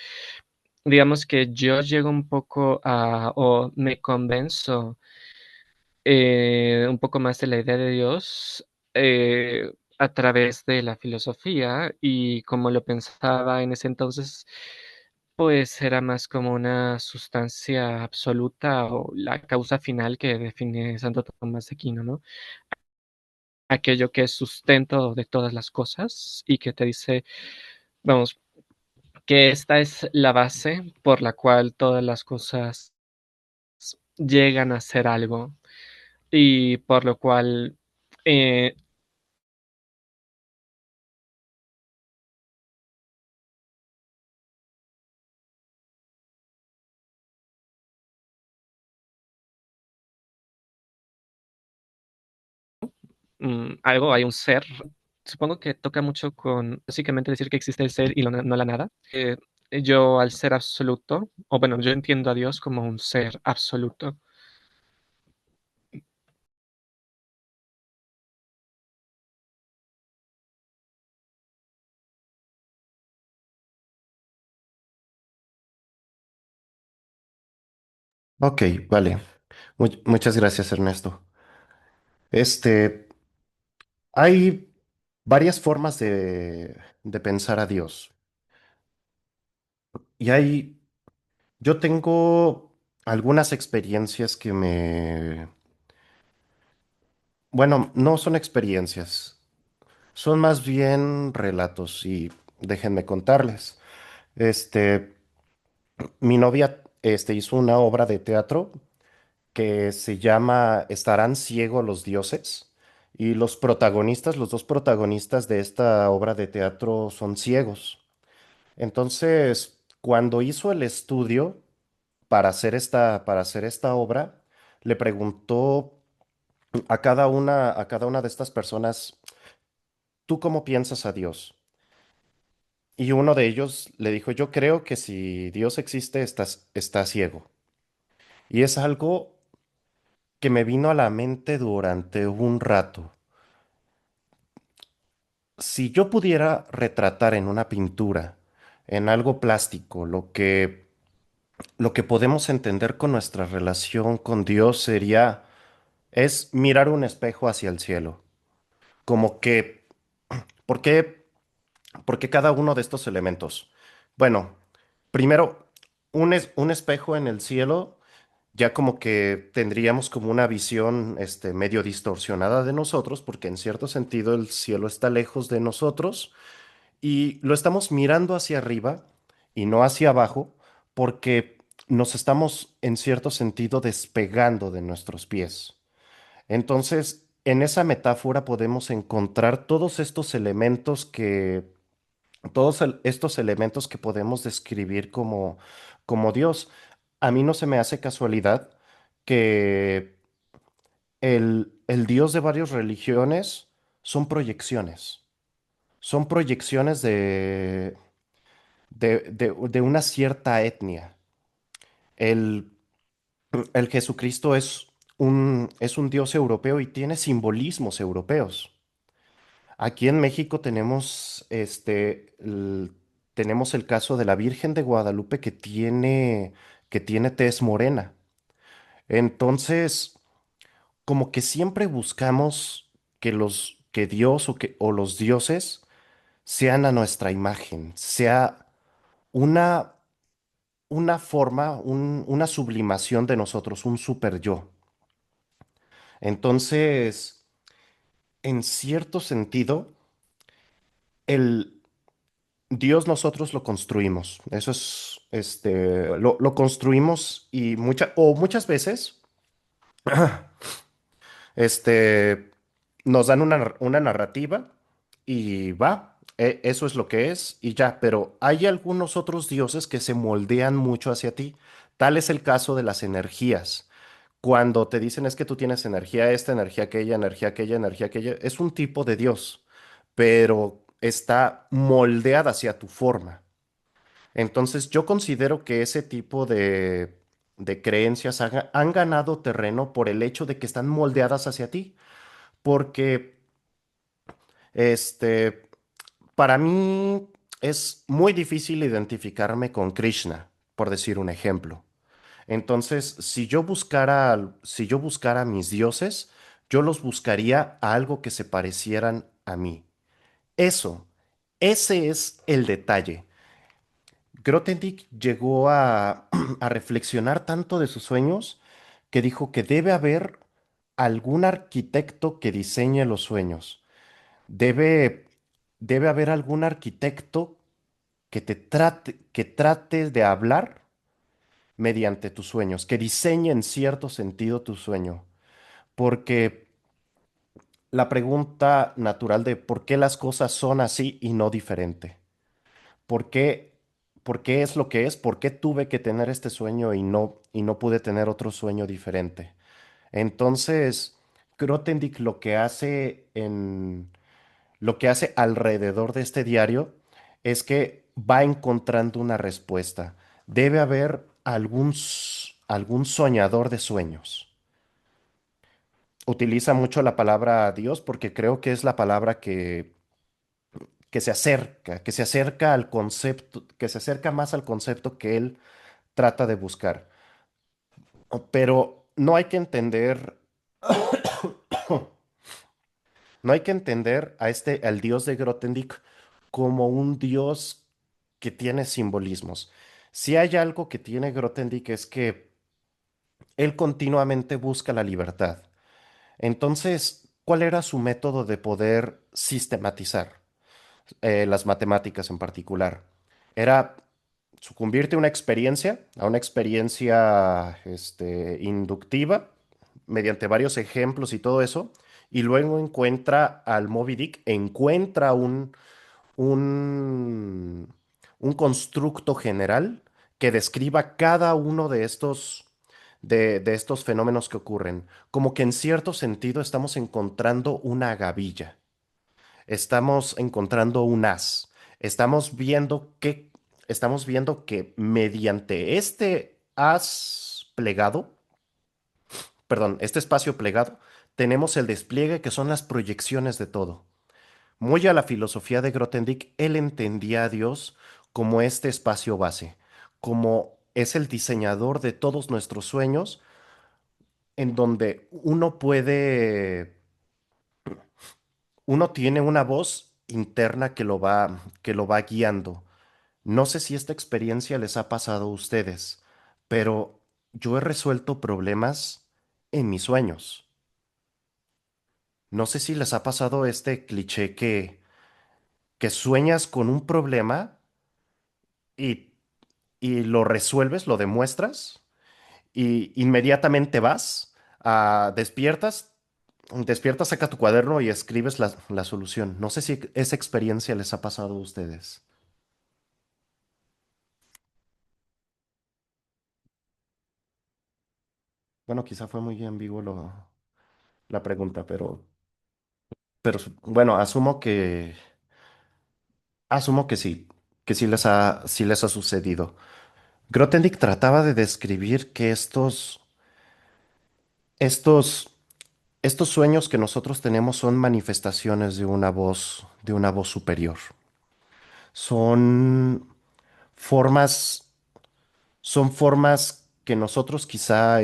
digamos que yo llego un poco o me convenzo un poco más de la idea de Dios a través de la filosofía y como lo pensaba en ese entonces, pues era más como una sustancia absoluta o la causa final que define Santo Tomás de Aquino, ¿no? Aquello que es sustento de todas las cosas y que te dice, vamos, que esta es la base por la cual todas las cosas llegan a ser algo y por lo cual eh, algo, hay un ser. Supongo que toca mucho con básicamente decir que existe el ser y no la nada. Yo al ser absoluto, o bueno, yo entiendo a Dios como un ser absoluto. Ok, vale. Muchas gracias, Ernesto. Este, hay varias formas de pensar a Dios. Y yo tengo algunas experiencias bueno, no son experiencias, son más bien relatos y déjenme contarles. Este, mi novia, hizo una obra de teatro que se llama ¿Estarán ciegos los dioses? Y los dos protagonistas de esta obra de teatro son ciegos. Entonces, cuando hizo el estudio para hacer esta obra, le preguntó a cada una de estas personas, ¿tú cómo piensas a Dios? Y uno de ellos le dijo, yo creo que si Dios existe, está ciego. Y es algo que me vino a la mente durante un rato. Si yo pudiera retratar en una pintura, en algo plástico, lo que podemos entender con nuestra relación con Dios es mirar un espejo hacia el cielo. Como que, ¿por qué, por qué cada uno de estos elementos? Bueno, primero, un espejo en el cielo, ya como que tendríamos como una visión, medio distorsionada de nosotros, porque en cierto sentido el cielo está lejos de nosotros y lo estamos mirando hacia arriba y no hacia abajo porque nos estamos en cierto sentido despegando de nuestros pies. Entonces, en esa metáfora podemos encontrar todos estos elementos que podemos describir como Dios. A mí no se me hace casualidad que el Dios de varias religiones son proyecciones de una cierta etnia. El, el Jesucristo es un Dios europeo y tiene simbolismos europeos. Aquí en México tenemos el caso de la Virgen de Guadalupe que tiene tez morena. Entonces, como que siempre buscamos que Dios o los dioses sean a nuestra imagen, sea una una forma, una sublimación de nosotros, un super yo. Entonces, en cierto sentido, el Dios nosotros lo construimos. Eso es, lo construimos y muchas veces, este, nos dan una narrativa y va, eso es lo que es y ya, pero hay algunos otros dioses que se moldean mucho hacia ti. Tal es el caso de las energías. Cuando te dicen es que tú tienes energía esta, energía aquella, energía aquella, energía aquella, es un tipo de Dios, pero está moldeada hacia tu forma. Entonces yo considero que ese tipo de creencias han ganado terreno por el hecho de que están moldeadas hacia ti, porque este, para mí es muy difícil identificarme con Krishna, por decir un ejemplo. Entonces, si yo buscara mis dioses, yo los buscaría a algo que se parecieran a mí. Eso, ese es el detalle. Grothendieck llegó a reflexionar tanto de sus sueños que dijo que debe haber algún arquitecto que diseñe los sueños. Debe, debe haber algún arquitecto que trate de hablar mediante tus sueños, que diseñe en cierto sentido tu sueño. Porque la pregunta natural de por qué las cosas son así y no diferente. ¿Por qué, por qué es lo que es? ¿Por qué tuve que tener este sueño y no pude tener otro sueño diferente? Entonces, Grothendieck lo que hace alrededor de este diario es que va encontrando una respuesta. Debe haber algún soñador de sueños. Utiliza mucho la palabra Dios porque creo que es la palabra que se acerca al concepto, que se acerca más al concepto que él trata de buscar. Pero no hay que entender, no hay que entender al dios de Grothendieck como un dios que tiene simbolismos. Si hay algo que tiene Grothendieck es que él continuamente busca la libertad. Entonces, ¿cuál era su método de poder sistematizar las matemáticas en particular? Era sucumbirte a una experiencia inductiva, mediante varios ejemplos y todo eso, y luego encuentra al Moby Dick, encuentra un, un constructo general que describa cada uno de estos fenómenos que ocurren. Como que en cierto sentido estamos encontrando una gavilla, estamos encontrando un as, estamos viendo que mediante este as plegado, perdón, este espacio plegado, tenemos el despliegue que son las proyecciones de todo. Muy a la filosofía de Grothendieck, él entendía a Dios como este espacio base, como es el diseñador de todos nuestros sueños, en donde uno tiene una voz interna que lo va guiando. No sé si esta experiencia les ha pasado a ustedes, pero yo he resuelto problemas en mis sueños. No sé si les ha pasado este cliché que sueñas con un problema y y lo resuelves, lo demuestras y inmediatamente vas, despiertas, saca tu cuaderno y escribes la solución. No sé si esa experiencia les ha pasado a ustedes. Bueno, quizá fue muy ambiguo la pregunta, pero bueno, asumo que sí les ha sucedido. Grothendieck trataba de describir que estos, estos sueños que nosotros tenemos son manifestaciones de una voz superior. Son formas, son formas que nosotros quizá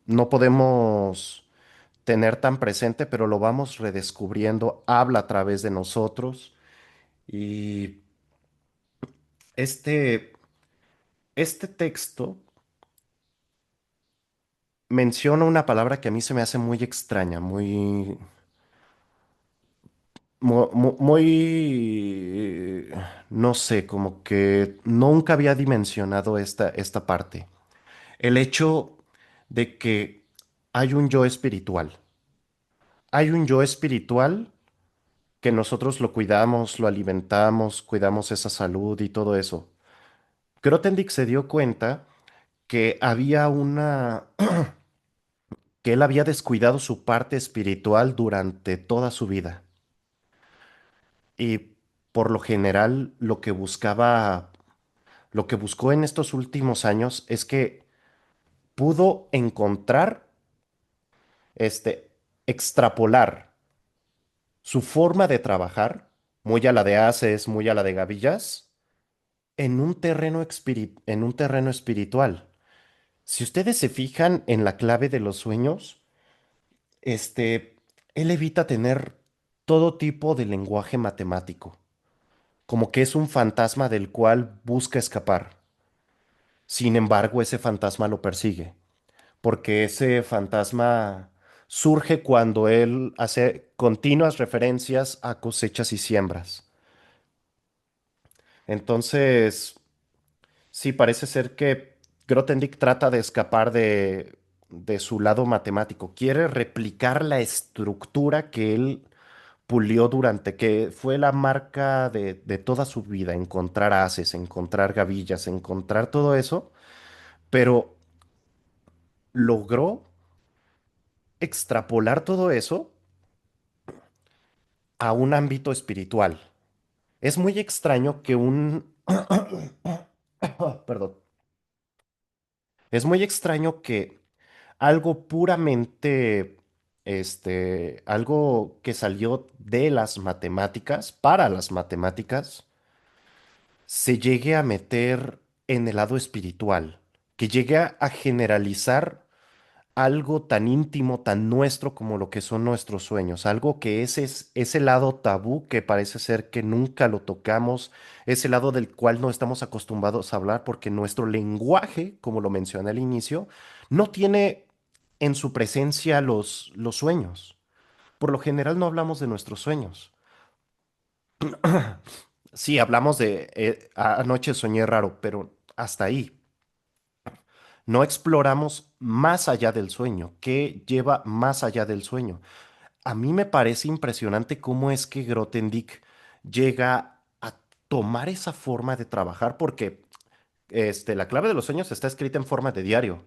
no podemos tener tan presente, pero lo vamos redescubriendo, habla a través de nosotros y este, este texto menciona una palabra que a mí se me hace muy extraña, muy, no sé, como que nunca había dimensionado esta parte. El hecho de que hay un yo espiritual. Hay un yo espiritual que nosotros lo cuidamos, lo alimentamos, cuidamos esa salud y todo eso. Grothendieck se dio cuenta que que él había descuidado su parte espiritual durante toda su vida. Y por lo general lo que buscó en estos últimos años es que pudo encontrar, este, extrapolar su forma de trabajar, muy a la de Haces, muy a la de Gavillas, en un terreno espiritual. Si ustedes se fijan en la clave de los sueños, este, él evita tener todo tipo de lenguaje matemático, como que es un fantasma del cual busca escapar. Sin embargo, ese fantasma lo persigue, porque ese fantasma surge cuando él hace continuas referencias a cosechas y siembras. Entonces, sí, parece ser que Grothendieck trata de escapar de su lado matemático. Quiere replicar la estructura que él pulió que fue la marca de toda su vida, encontrar haces, encontrar gavillas, encontrar todo eso, pero logró extrapolar todo eso a un ámbito espiritual. Es muy extraño que perdón. Es muy extraño que algo puramente, algo que salió de las matemáticas, para las matemáticas, se llegue a meter en el lado espiritual, que llegue a generalizar algo tan íntimo, tan nuestro como lo que son nuestros sueños, algo que ese es ese lado tabú que parece ser que nunca lo tocamos, ese lado del cual no estamos acostumbrados a hablar porque nuestro lenguaje, como lo mencioné al inicio, no tiene en su presencia los sueños. Por lo general no hablamos de nuestros sueños. Sí, hablamos de anoche soñé raro, pero hasta ahí. No exploramos más allá del sueño. ¿Qué lleva más allá del sueño? A mí me parece impresionante cómo es que Grothendieck llega a tomar esa forma de trabajar, porque la clave de los sueños está escrita en forma de diario.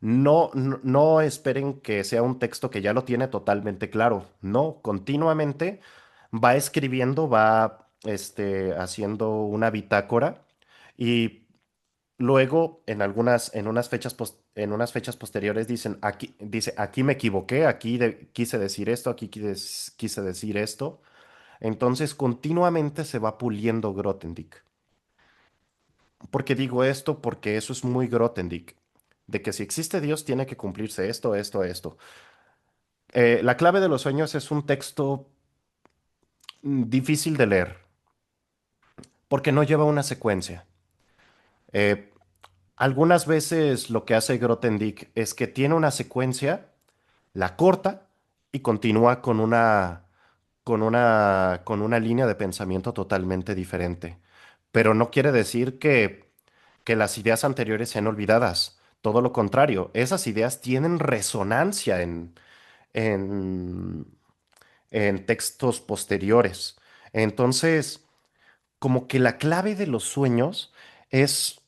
No esperen que sea un texto que ya lo tiene totalmente claro. No, continuamente va escribiendo, va haciendo una bitácora y luego, en unas fechas posteriores dice, aquí me equivoqué, quise decir esto, quise decir esto. Entonces, continuamente se va puliendo Grothendieck. ¿Por qué digo esto? Porque eso es muy Grothendieck. De que si existe Dios, tiene que cumplirse esto, esto, esto. La clave de los sueños es un texto difícil de leer, porque no lleva una secuencia. Eh, Algunas veces lo que hace Grothendieck es que tiene una secuencia, la corta y continúa con una línea de pensamiento totalmente diferente. Pero no quiere decir que las ideas anteriores sean olvidadas. Todo lo contrario, esas ideas tienen resonancia en, en textos posteriores. Entonces, como que la clave de los sueños es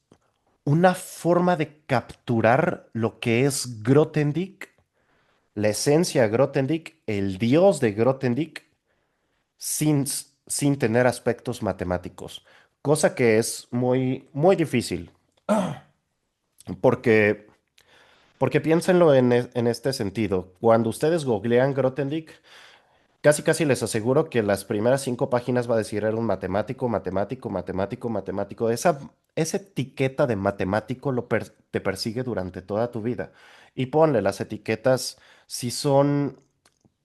una forma de capturar lo que es Grothendieck, la esencia de Grothendieck, el dios de Grothendieck, sin tener aspectos matemáticos, cosa que es muy difícil, porque, porque piénsenlo en este sentido. Cuando ustedes googlean Grothendieck, casi casi les aseguro que las primeras 5 páginas va a decir era un matemático, matemático, matemático, matemático. Esa etiqueta de matemático te persigue durante toda tu vida. Y ponle las etiquetas si son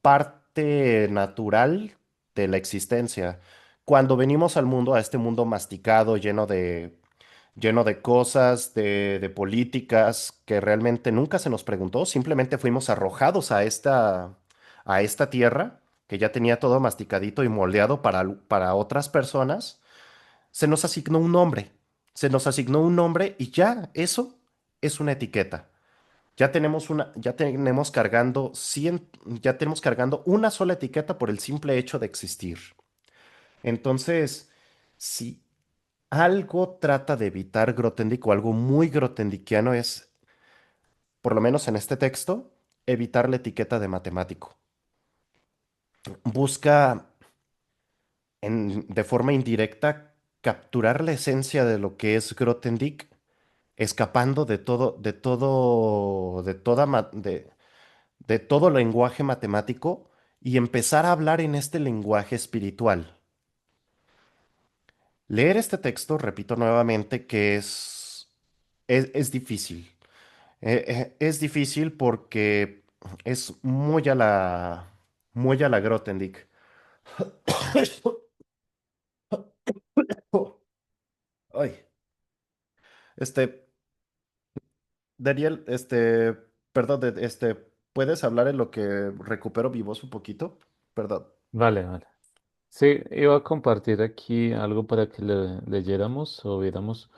parte natural de la existencia. Cuando venimos al mundo, a este mundo masticado, lleno lleno de cosas, de políticas que realmente nunca se nos preguntó, simplemente fuimos arrojados a esta tierra que ya tenía todo masticadito y moldeado para otras personas. Se nos asignó un nombre, se nos asignó un nombre y ya eso es una etiqueta. Ya tenemos cargando ya tenemos cargando una sola etiqueta por el simple hecho de existir. Entonces, si algo trata de evitar Grothendieck o algo muy grotendiquiano es, por lo menos en este texto, evitar la etiqueta de matemático. Busca de forma indirecta capturar la esencia de lo que es Grothendieck, escapando de todo lenguaje matemático y empezar a hablar en este lenguaje espiritual. Leer este texto, repito nuevamente, que es difícil. Es difícil porque es muy a la Grothendieck. Ay, este, Daniel, perdón, ¿puedes hablar en lo que recupero mi voz un poquito? Perdón. Vale, vale. Sí, iba a compartir aquí algo para que leyéramos o viéramos.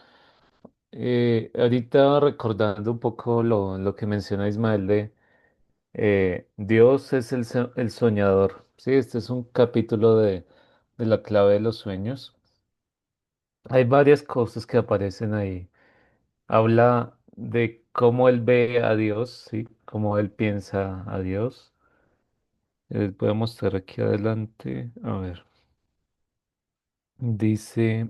Ahorita recordando un poco lo que menciona Ismael de Dios es el soñador. Sí, este es un capítulo de la clave de los sueños. Hay varias cosas que aparecen ahí. Habla de cómo él ve a Dios, ¿sí? Cómo él piensa a Dios. Voy a mostrar aquí adelante. A ver, dice,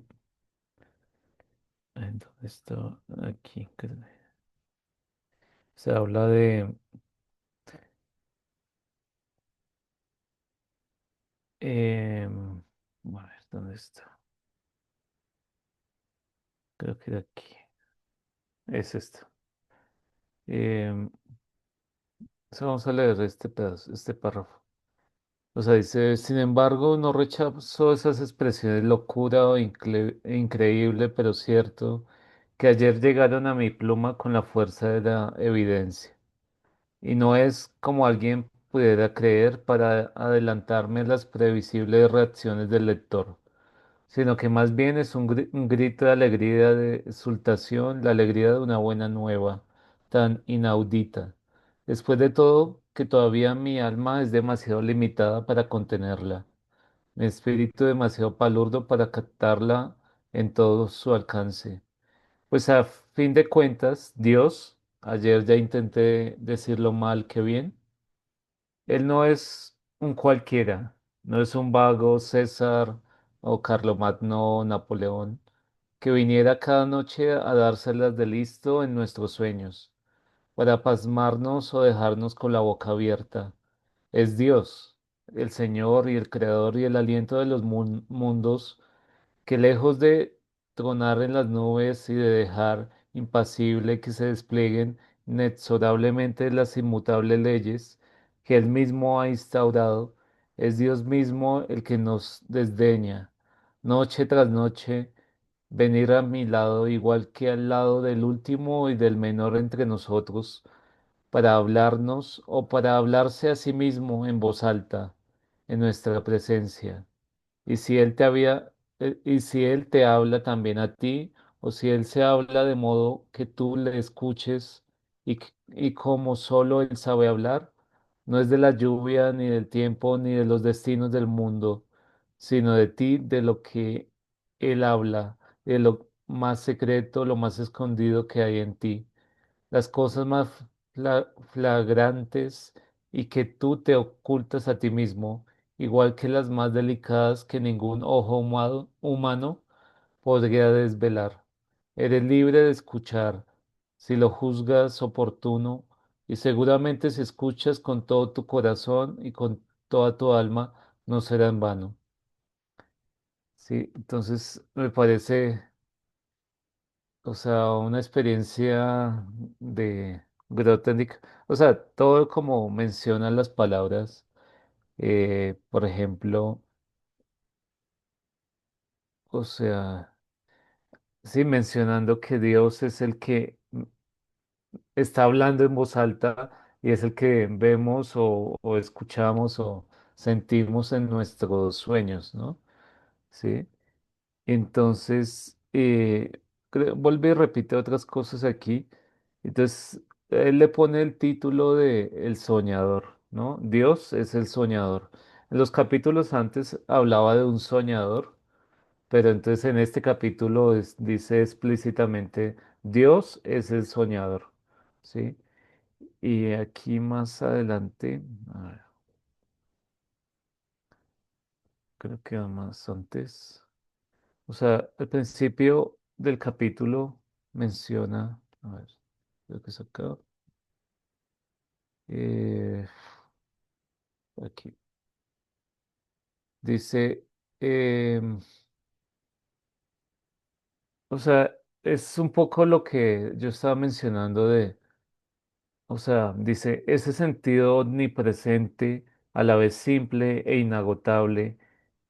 ¿dónde está? Aquí. Se habla de, em, a ver, ¿dónde está? Creo que de aquí. Es esto. Em, Vamos a leer este pedazo, este párrafo. O sea, dice, sin embargo, no rechazo esas expresiones locura o increíble, pero cierto, que ayer llegaron a mi pluma con la fuerza de la evidencia. Y no es como alguien pudiera creer para adelantarme las previsibles reacciones del lector, sino que más bien es un grito de alegría, de exultación, la alegría de una buena nueva, tan inaudita. Después de todo, que todavía mi alma es demasiado limitada para contenerla, mi espíritu demasiado palurdo para captarla en todo su alcance. Pues a fin de cuentas, Dios, ayer ya intenté decirlo mal que bien, Él no es un cualquiera, no es un vago César o Carlomagno o Napoleón, que viniera cada noche a dárselas de listo en nuestros sueños, para pasmarnos o dejarnos con la boca abierta. Es Dios, el Señor y el Creador y el aliento de los mundos que lejos de tronar en las nubes y de dejar impasible que se desplieguen inexorablemente las inmutables leyes que Él mismo ha instaurado, es Dios mismo el que nos desdeña, noche tras noche, venir a mi lado igual que al lado del último y del menor entre nosotros, para hablarnos o para hablarse a sí mismo en voz alta, en nuestra presencia. Y si y si él te habla también a ti, o si él se habla de modo que tú le escuches y como solo él sabe hablar, no es de la lluvia, ni del tiempo, ni de los destinos del mundo, sino de ti, de lo que él habla, de lo más secreto, lo más escondido que hay en ti, las cosas más flagrantes y que tú te ocultas a ti mismo, igual que las más delicadas que ningún ojo humano podría desvelar. Eres libre de escuchar, si lo juzgas oportuno, y seguramente si escuchas con todo tu corazón y con toda tu alma, no será en vano. Sí, entonces me parece, o sea, una experiencia de Grothendieck. O sea, todo como mencionan las palabras, por ejemplo, o sea, sí, mencionando que Dios es el que está hablando en voz alta y es el que vemos o escuchamos o sentimos en nuestros sueños, ¿no? Sí. Entonces, vuelve y repite otras cosas aquí. Entonces, él le pone el título de El soñador, ¿no? Dios es el soñador. En los capítulos antes hablaba de un soñador, pero entonces en este capítulo dice explícitamente, Dios es el soñador, ¿sí? Y aquí más adelante, a ver, creo que más antes. O sea, al principio del capítulo menciona, a ver, creo que es acá, eh, aquí, dice, em, o sea, es un poco lo que yo estaba mencionando de, o sea, dice, ese sentido omnipresente, a la vez simple e inagotable,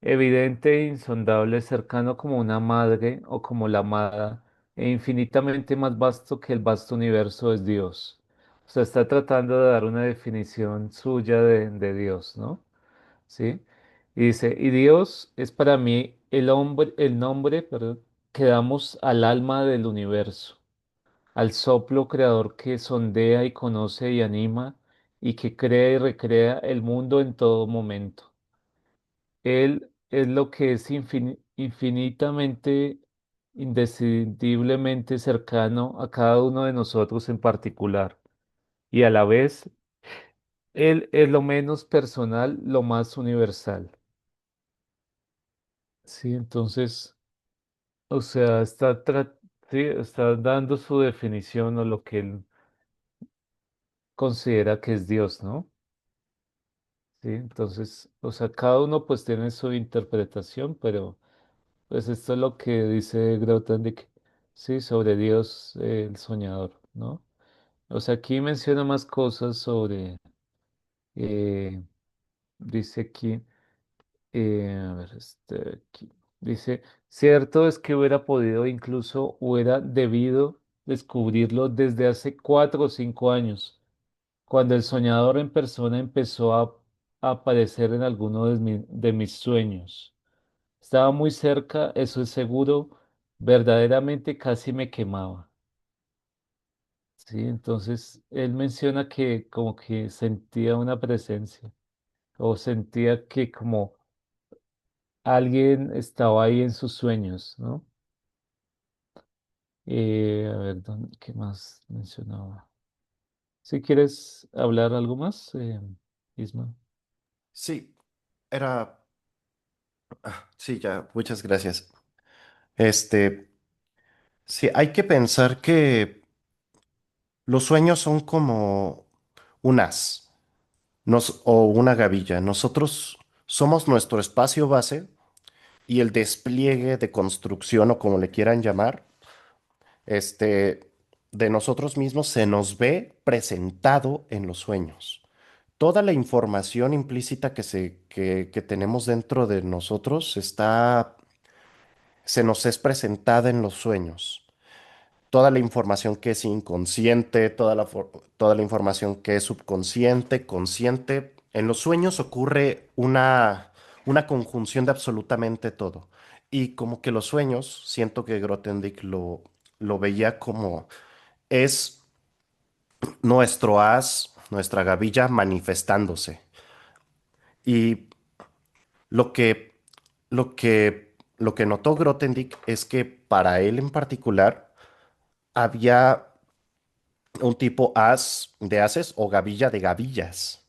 evidente e insondable, cercano como una madre o como la amada, e infinitamente más vasto que el vasto universo es Dios. O sea, está tratando de dar una definición suya de Dios, ¿no? ¿Sí? Y dice, y Dios es para mí el nombre, perdón, que damos al alma del universo, al soplo creador que sondea y conoce y anima y que crea y recrea el mundo en todo momento. Él es lo que es infinitamente, indescindiblemente cercano a cada uno de nosotros en particular. Y a la vez, Él es lo menos personal, lo más universal. Sí, entonces, o sea, sí, está dando su definición o lo que Él considera que es Dios, ¿no? Sí, entonces, o sea, cada uno pues tiene su interpretación, pero pues esto es lo que dice Grothendieck, sí, sobre Dios, el soñador, ¿no? O sea, aquí menciona más cosas sobre, eh, dice aquí, a ver, aquí, dice, cierto es que hubiera podido, incluso hubiera debido descubrirlo desde hace 4 o 5 años, cuando el soñador en persona empezó a aparecer en alguno de mis sueños. Estaba muy cerca, eso es seguro, verdaderamente casi me quemaba. Sí, entonces él menciona que como que sentía una presencia o sentía que como alguien estaba ahí en sus sueños, ¿no? A ver, ¿qué más mencionaba? Si quieres hablar algo más, Isma. Sí, era... sí, ya, muchas gracias. Este, sí, hay que pensar que los sueños son como un as o una gavilla. Nosotros somos nuestro espacio base y el despliegue de construcción o como le quieran llamar, este, de nosotros mismos se nos ve presentado en los sueños. Toda la información implícita que tenemos dentro de nosotros se nos es presentada en los sueños. Toda la información que es inconsciente, toda la información que es subconsciente, consciente. En los sueños ocurre una conjunción de absolutamente todo. Y como que los sueños, siento que Grothendieck lo veía como es nuestro as, nuestra gavilla manifestándose. Y lo que, lo que notó Grothendieck es que para él en particular había un tipo as de ases o gavilla de gavillas.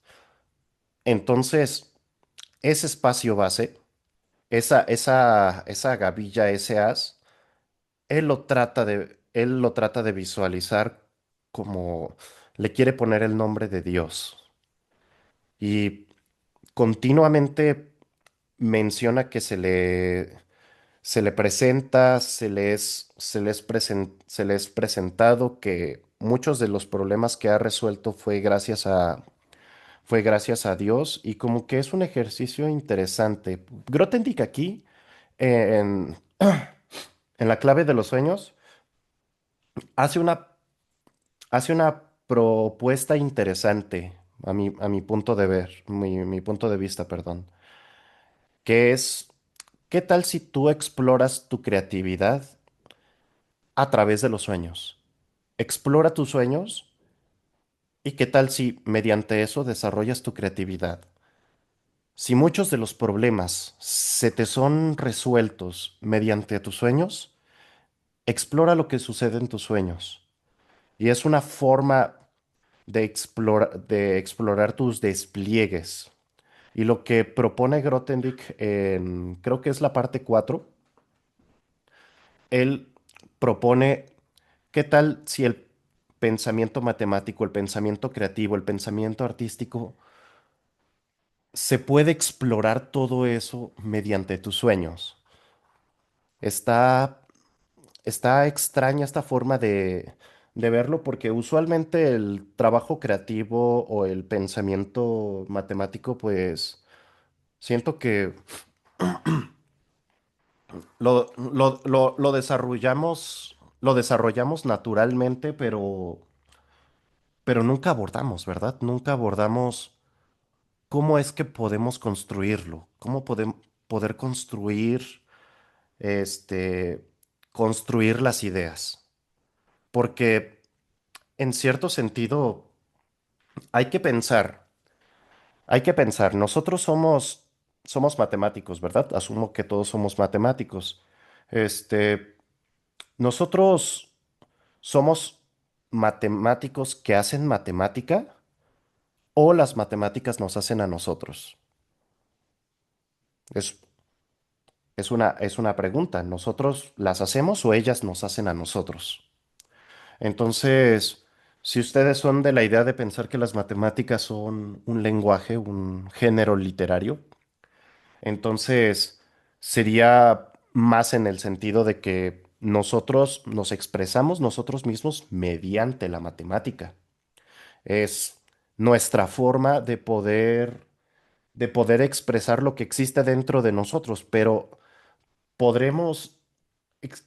Entonces, ese espacio base, esa gavilla, ese as, él lo trata de visualizar como le quiere poner el nombre de Dios. Y continuamente menciona que se le presenta, se le es presentado que muchos de los problemas que ha resuelto fue gracias a Dios y como que es un ejercicio interesante. Grothendieck aquí, en, en la clave de los sueños, hace una, hace una propuesta interesante a mi punto de ver, mi punto de vista, perdón, que es, ¿qué tal si tú exploras tu creatividad a través de los sueños? Explora tus sueños y qué tal si mediante eso desarrollas tu creatividad. Si muchos de los problemas se te son resueltos mediante tus sueños, explora lo que sucede en tus sueños. Y es una forma de explorar tus despliegues. Y lo que propone Grothendieck en, creo que es la parte 4, él propone, ¿qué tal si el pensamiento matemático, el pensamiento creativo, el pensamiento artístico, se puede explorar todo eso mediante tus sueños? Está, está extraña esta forma de verlo porque usualmente el trabajo creativo o el pensamiento matemático, pues siento que lo desarrollamos naturalmente, pero nunca abordamos, ¿verdad? Nunca abordamos cómo es que podemos construirlo, cómo podemos poder construir, este, construir las ideas. Porque en cierto sentido hay que pensar, nosotros somos matemáticos, ¿verdad? Asumo que todos somos matemáticos. Este, nosotros somos matemáticos que hacen matemática o las matemáticas nos hacen a nosotros. Es, es una pregunta. ¿Nosotros las hacemos o ellas nos hacen a nosotros? Entonces, si ustedes son de la idea de pensar que las matemáticas son un lenguaje, un género literario, entonces sería más en el sentido de que nosotros nos expresamos nosotros mismos mediante la matemática. Es nuestra forma de poder expresar lo que existe dentro de nosotros, pero ¿podremos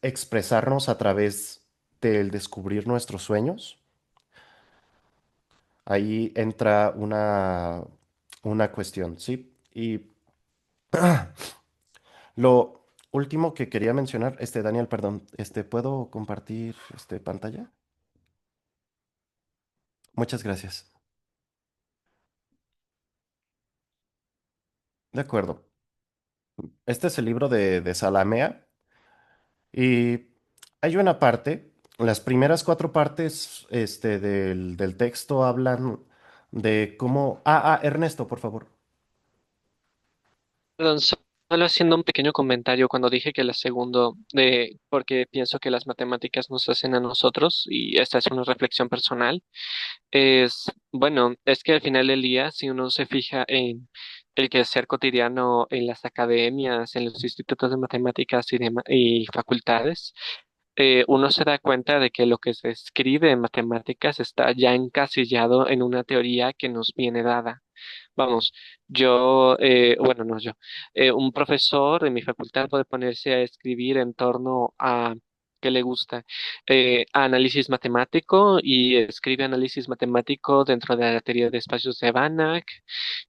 expresarnos a través del descubrir nuestros sueños? Ahí entra una cuestión, ¿sí? Y lo último que quería mencionar, Daniel, perdón, ¿puedo compartir pantalla? Muchas gracias. De acuerdo. Este es el libro de Salamea y hay una parte, las primeras cuatro partes del texto hablan de cómo... Ernesto, por favor. Perdón, solo haciendo un pequeño comentario cuando dije que la segundo, porque pienso que las matemáticas nos hacen a nosotros, y esta es una reflexión personal, bueno, es que al final del día, si uno se fija en el quehacer cotidiano en las academias, en los institutos de matemáticas y facultades, uno se da cuenta de que lo que se escribe en matemáticas está ya encasillado en una teoría que nos viene dada. Vamos, bueno, no yo, un profesor de mi facultad puede ponerse a escribir en torno a qué le gusta, análisis matemático, y escribe análisis matemático dentro de la teoría de espacios de Banach,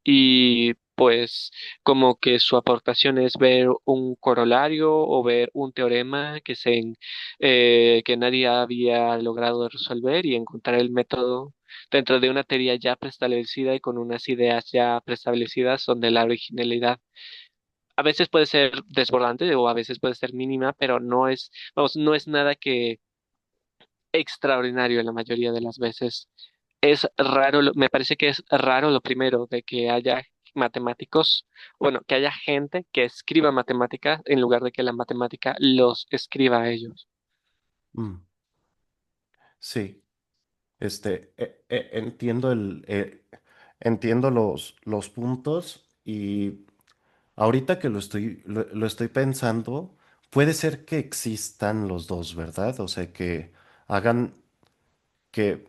y pues como que su aportación es ver un corolario o ver un teorema que nadie había logrado resolver y encontrar el método dentro de una teoría ya preestablecida y con unas ideas ya preestablecidas donde la originalidad a veces puede ser desbordante o a veces puede ser mínima, pero no es, vamos, no es nada que extraordinario en la mayoría de las veces. Es raro, me parece que es raro lo primero de que haya matemáticos, bueno, que haya gente que escriba matemáticas en lugar de que la matemática los escriba a ellos. Mm, sí, entiendo entiendo los puntos y ahorita que lo estoy pensando, puede ser que existan los dos, ¿verdad? O sea, que hagan que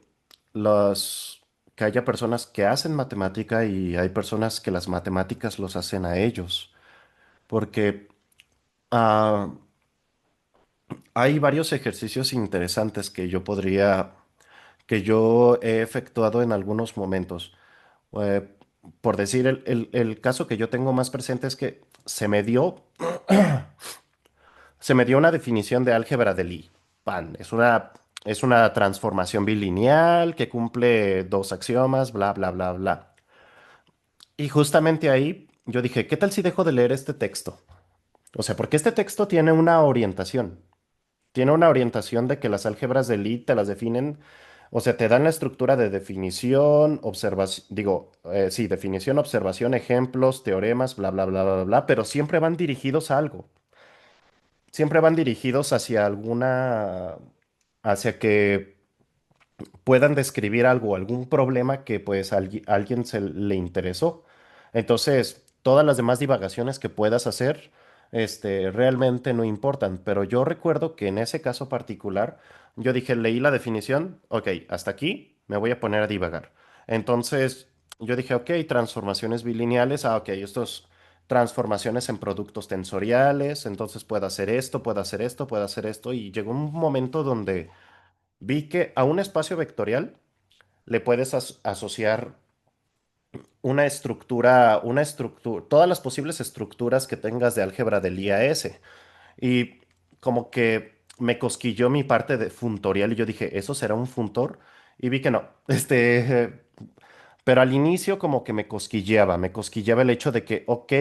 las que haya personas que hacen matemática y hay personas que las matemáticas los hacen a ellos. Porque ah, Hay varios ejercicios interesantes que yo he efectuado en algunos momentos. Eh, por decir, el caso que yo tengo más presente es que se me dio una definición de álgebra de Lie. Pan, es una transformación bilineal que cumple dos axiomas, bla, bla, bla, bla. Y justamente ahí yo dije, ¿qué tal si dejo de leer este texto? O sea, porque este texto tiene una orientación. Tiene una orientación de que las álgebras de Lie te las definen, o sea, te dan la estructura de definición, observación, digo, sí, definición, observación, ejemplos, teoremas, bla, bla, bla, bla, bla, pero siempre van dirigidos a algo. Siempre van dirigidos hacia hacia que puedan describir algo, algún problema que pues alguien se le interesó. Entonces, todas las demás divagaciones que puedas hacer, realmente no importan. Pero yo recuerdo que en ese caso particular, yo dije, leí la definición, ok, hasta aquí me voy a poner a divagar. Entonces, yo dije, ok, transformaciones bilineales, ok, estos transformaciones en productos tensoriales, entonces puedo hacer esto, puedo hacer esto, puedo hacer esto, y llegó un momento donde vi que a un espacio vectorial le puedes asociar una estructura, todas las posibles estructuras que tengas de álgebra del IAS. Y como que me cosquilló mi parte de funtorial y yo dije, ¿eso será un funtor? Y vi que no. Pero al inicio como que me cosquilleaba el hecho de que, ok,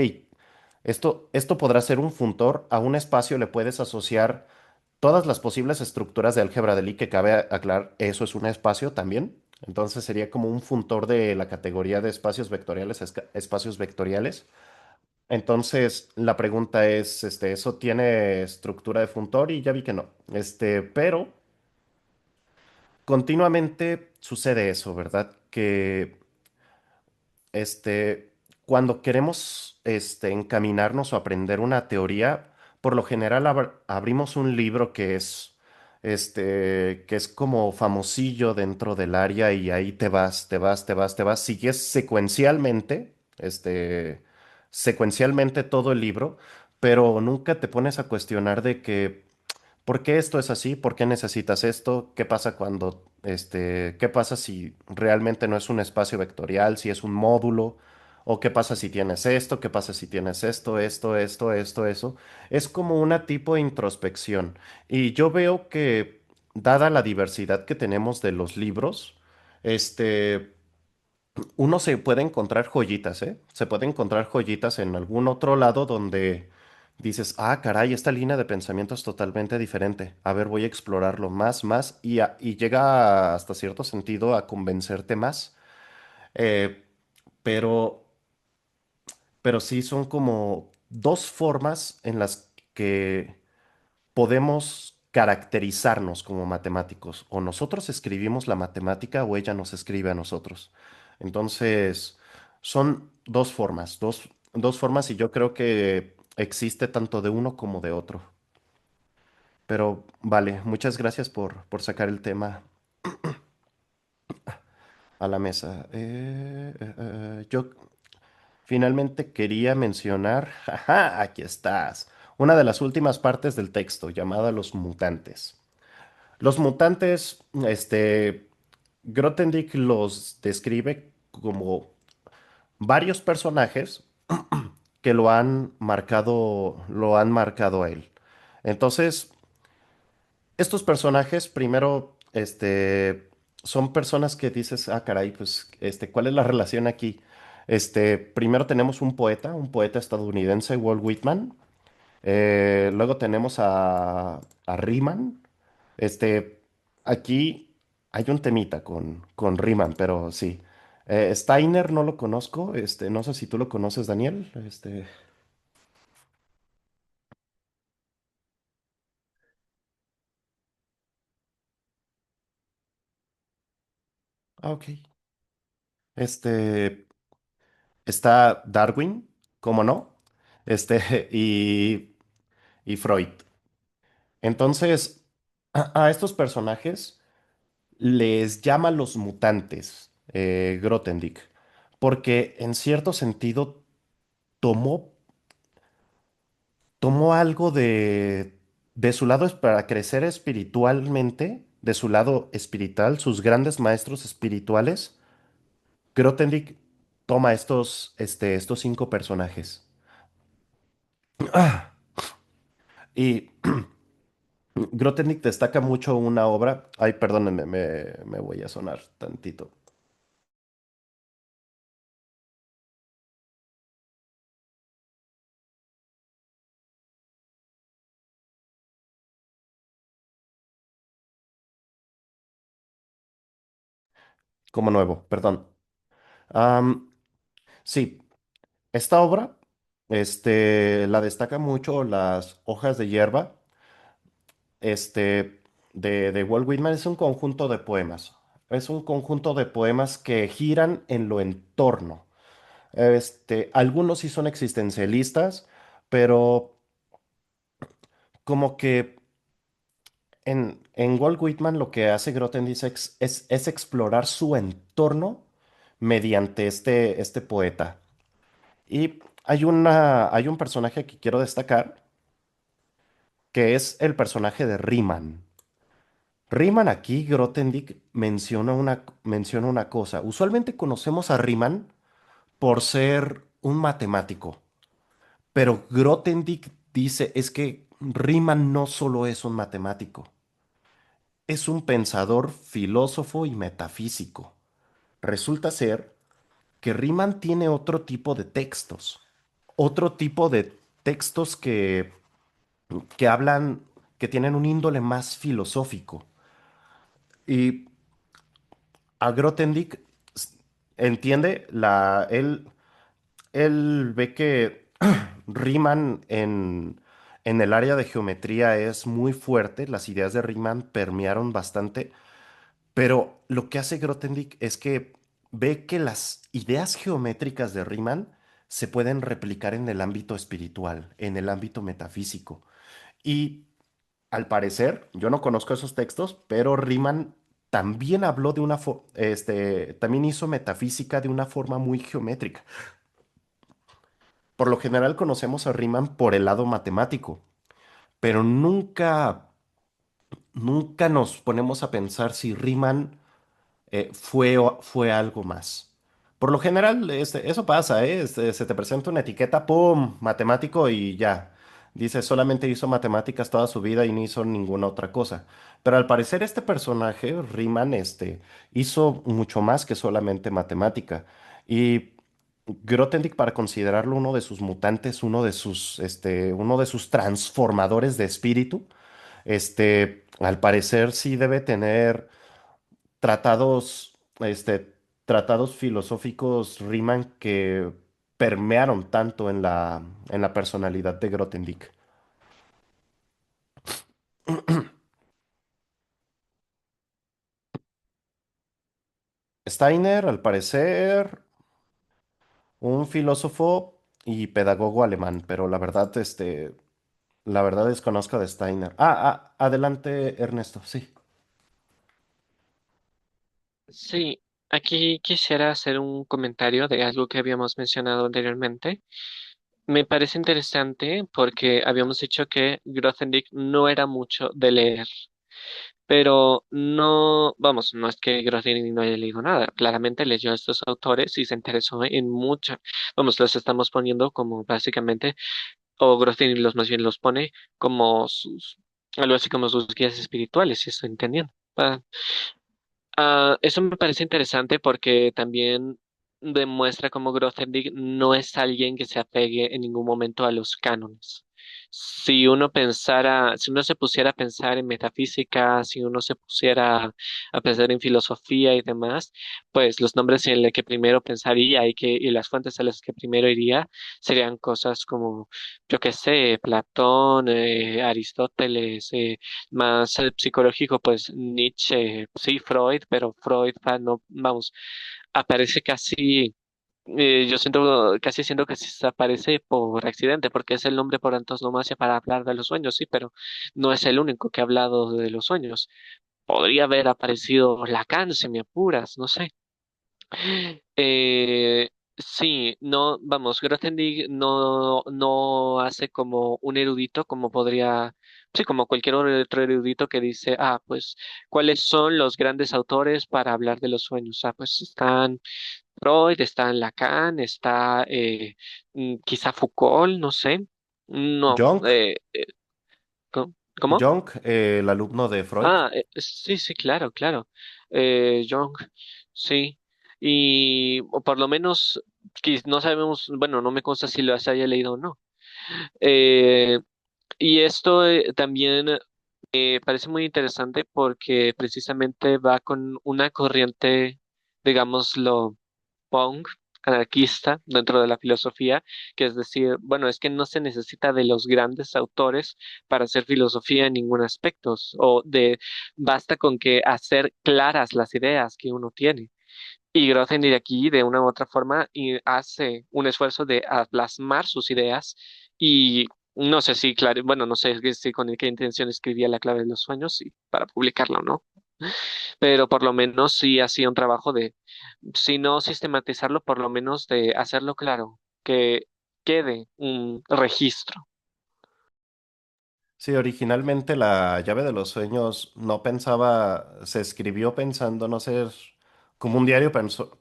esto podrá ser un funtor, a un espacio le puedes asociar todas las posibles estructuras de álgebra de Lie, que cabe aclarar, eso es un espacio también. Entonces sería como un funtor de la categoría de espacios vectoriales, espacios vectoriales. Entonces la pregunta es, ¿eso tiene estructura de funtor? Y ya vi que no. Pero continuamente sucede eso, ¿verdad? Que cuando queremos encaminarnos o aprender una teoría, por lo general abrimos un libro que es como famosillo dentro del área y ahí te vas, te vas, te vas, te vas, sigues secuencialmente todo el libro, pero nunca te pones a cuestionar de que ¿por qué esto es así? ¿Por qué necesitas esto? ¿Qué pasa qué pasa si realmente no es un espacio vectorial, si es un módulo? ¿O qué pasa si tienes esto? ¿Qué pasa si tienes esto, eso? Es como una tipo de introspección. Y yo veo que, dada la diversidad que tenemos de los libros, este, uno se puede encontrar joyitas, ¿eh? Se puede encontrar joyitas en algún otro lado donde dices, ah, caray, esta línea de pensamiento es totalmente diferente. A ver, voy a explorarlo más, más, y llega hasta cierto sentido a convencerte más. Eh, pero, pero sí son como dos formas en las que podemos caracterizarnos como matemáticos. O nosotros escribimos la matemática o ella nos escribe a nosotros. Entonces, son dos formas y yo creo que existe tanto de uno como de otro. Pero vale, muchas gracias por sacar el tema a la mesa. Yo finalmente quería mencionar, jaja, aquí estás, una de las últimas partes del texto llamada los mutantes. Los mutantes, Grothendieck los describe como varios personajes que lo han marcado a él. Entonces, estos personajes, primero, son personas que dices, ah, caray, pues, ¿cuál es la relación aquí? Primero tenemos un poeta estadounidense, Walt Whitman. Luego tenemos a Riemann. Este, Aquí hay un temita con Riemann, pero sí. Steiner no lo conozco. No sé si tú lo conoces, Daniel. Ok. Este, Está Darwin, ¿cómo no? Y, y Freud. Entonces, a estos personajes les llama los mutantes, Grothendieck, porque en cierto sentido tomó, tomó algo De su lado, es para crecer espiritualmente, de su lado espiritual, sus grandes maestros espirituales, Grothendieck toma estos 5 personajes. Y Grothendieck destaca mucho una obra. Ay, perdónenme, me voy a sonar tantito. Como nuevo, perdón. Am, sí, esta obra la destaca mucho las hojas de hierba. De Walt Whitman es un conjunto de poemas. Es un conjunto de poemas que giran en lo entorno. Algunos sí son existencialistas, pero como que en Walt Whitman lo que hace Grothendieck es explorar su entorno mediante este poeta. Y hay un personaje que quiero destacar, que es el personaje de Riemann. Riemann aquí, Grothendieck menciona una cosa. Usualmente conocemos a Riemann por ser un matemático, pero Grothendieck dice es que Riemann no solo es un matemático, es un pensador, filósofo y metafísico. Resulta ser que Riemann tiene otro tipo de textos que hablan, que tienen un índole más filosófico. Y a Grothendieck entiende, él ve que Riemann en el área de geometría es muy fuerte, las ideas de Riemann permearon bastante, pero lo que hace Grothendieck es que ve que las ideas geométricas de Riemann se pueden replicar en el ámbito espiritual, en el ámbito metafísico. Y al parecer, yo no conozco esos textos, pero Riemann también habló también hizo metafísica de una forma muy geométrica. Por lo general conocemos a Riemann por el lado matemático, pero nunca nos ponemos a pensar si Riemann fue algo más. Por lo general, eso pasa, ¿eh? Se te presenta una etiqueta, ¡pum! Matemático y ya. Dice, solamente hizo matemáticas toda su vida y no hizo ninguna otra cosa. Pero al parecer este personaje, Riemann, hizo mucho más que solamente matemática. Y Grothendieck, para considerarlo uno de sus mutantes, uno de sus transformadores de espíritu, al parecer sí debe tener tratados, tratados filosóficos Riemann que permearon tanto en la personalidad de Grothendieck. Steiner, al parecer, un filósofo y pedagogo alemán, pero la verdad desconozco de Steiner. Adelante, Ernesto, sí. Sí, aquí quisiera hacer un comentario de algo que habíamos mencionado anteriormente. Me parece interesante porque habíamos dicho que Grothendieck no era mucho de leer, pero no, vamos, no es que Grothendieck no haya leído nada, claramente leyó a estos autores y se interesó en mucho. Vamos, los estamos poniendo como básicamente, o Grothendieck los más bien los pone como algo así como sus guías espirituales, si estoy entendiendo. Eso me parece interesante porque también demuestra cómo Grothendieck no es alguien que se apegue en ningún momento a los cánones. Si uno se pusiera a pensar en metafísica, si uno se pusiera a pensar en filosofía y demás, pues los nombres en los que primero pensaría y las fuentes a las que primero iría serían cosas como, yo qué sé, Platón, Aristóteles, más psicológico, pues Nietzsche, sí, Freud, pero Freud, no, vamos, aparece casi, yo siento que se aparece por accidente, porque es el nombre por antonomasia para hablar de los sueños, sí, pero no es el único que ha hablado de los sueños. Podría haber aparecido Lacan, si me apuras, no sé. Sí, no, vamos, Grothendieck no hace como un erudito como Sí, como cualquier otro erudito que dice, pues, ¿cuáles son los grandes autores para hablar de los sueños? Pues están Freud, está Lacan, está quizá Foucault, no sé. No, Jung, ¿cómo? Jung, el alumno de Freud. Sí, sí, claro, claro. Jung, sí. Y o por lo menos, no sabemos, bueno, no me consta si lo haya leído o no. Eh, y esto también parece muy interesante porque precisamente va con una corriente, digámoslo, punk, anarquista dentro de la filosofía, que es decir, bueno, es que no se necesita de los grandes autores para hacer filosofía en ningún aspecto, basta con que hacer claras las ideas que uno tiene. Y Grothendieck aquí, de una u otra forma, y hace un esfuerzo de plasmar sus ideas y no sé si, claro, bueno, no sé si con qué intención escribía La clave de los sueños y para publicarlo, ¿no? Pero por lo menos sí hacía un trabajo de, si no sistematizarlo, por lo menos de hacerlo claro, que quede un registro. Sí, originalmente la llave de los sueños no pensaba, se escribió pensando no ser como un diario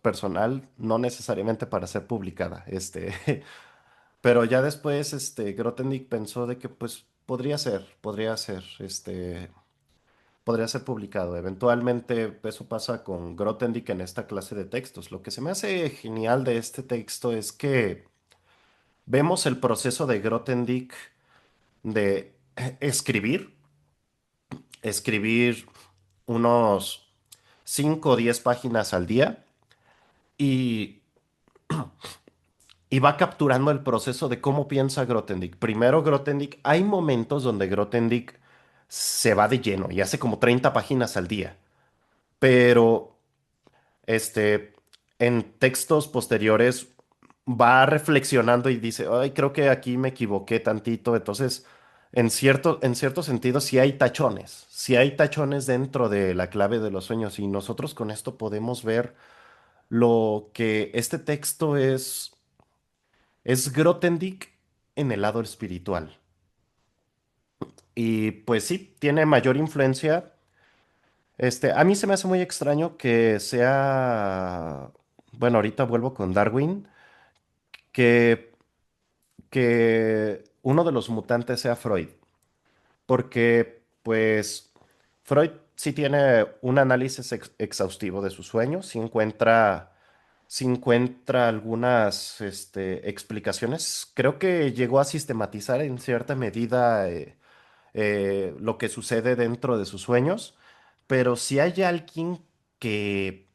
personal, no necesariamente para ser publicada, pero ya después, Grothendieck pensó de que pues podría ser publicado. Eventualmente eso pasa con Grothendieck en esta clase de textos. Lo que se me hace genial de este texto es que vemos el proceso de Grothendieck de escribir unos 5 o 10 páginas al día y, y va capturando el proceso de cómo piensa Grothendieck. Primero Grothendieck, hay momentos donde Grothendieck se va de lleno y hace como 30 páginas al día, pero este, en textos posteriores va reflexionando y dice, ay, creo que aquí me equivoqué tantito. Entonces, en cierto sentido, sí hay tachones dentro de la clave de los sueños y nosotros con esto podemos ver lo que este texto es Grothendieck en el lado espiritual. Y pues sí, tiene mayor influencia. A mí se me hace muy extraño que sea, bueno, ahorita vuelvo con Darwin, que, que uno de los mutantes sea Freud, porque pues Freud sí tiene un análisis exhaustivo de sus sueños, sí encuentra algunas explicaciones. Creo que llegó a sistematizar en cierta medida lo que sucede dentro de sus sueños, pero si hay alguien que,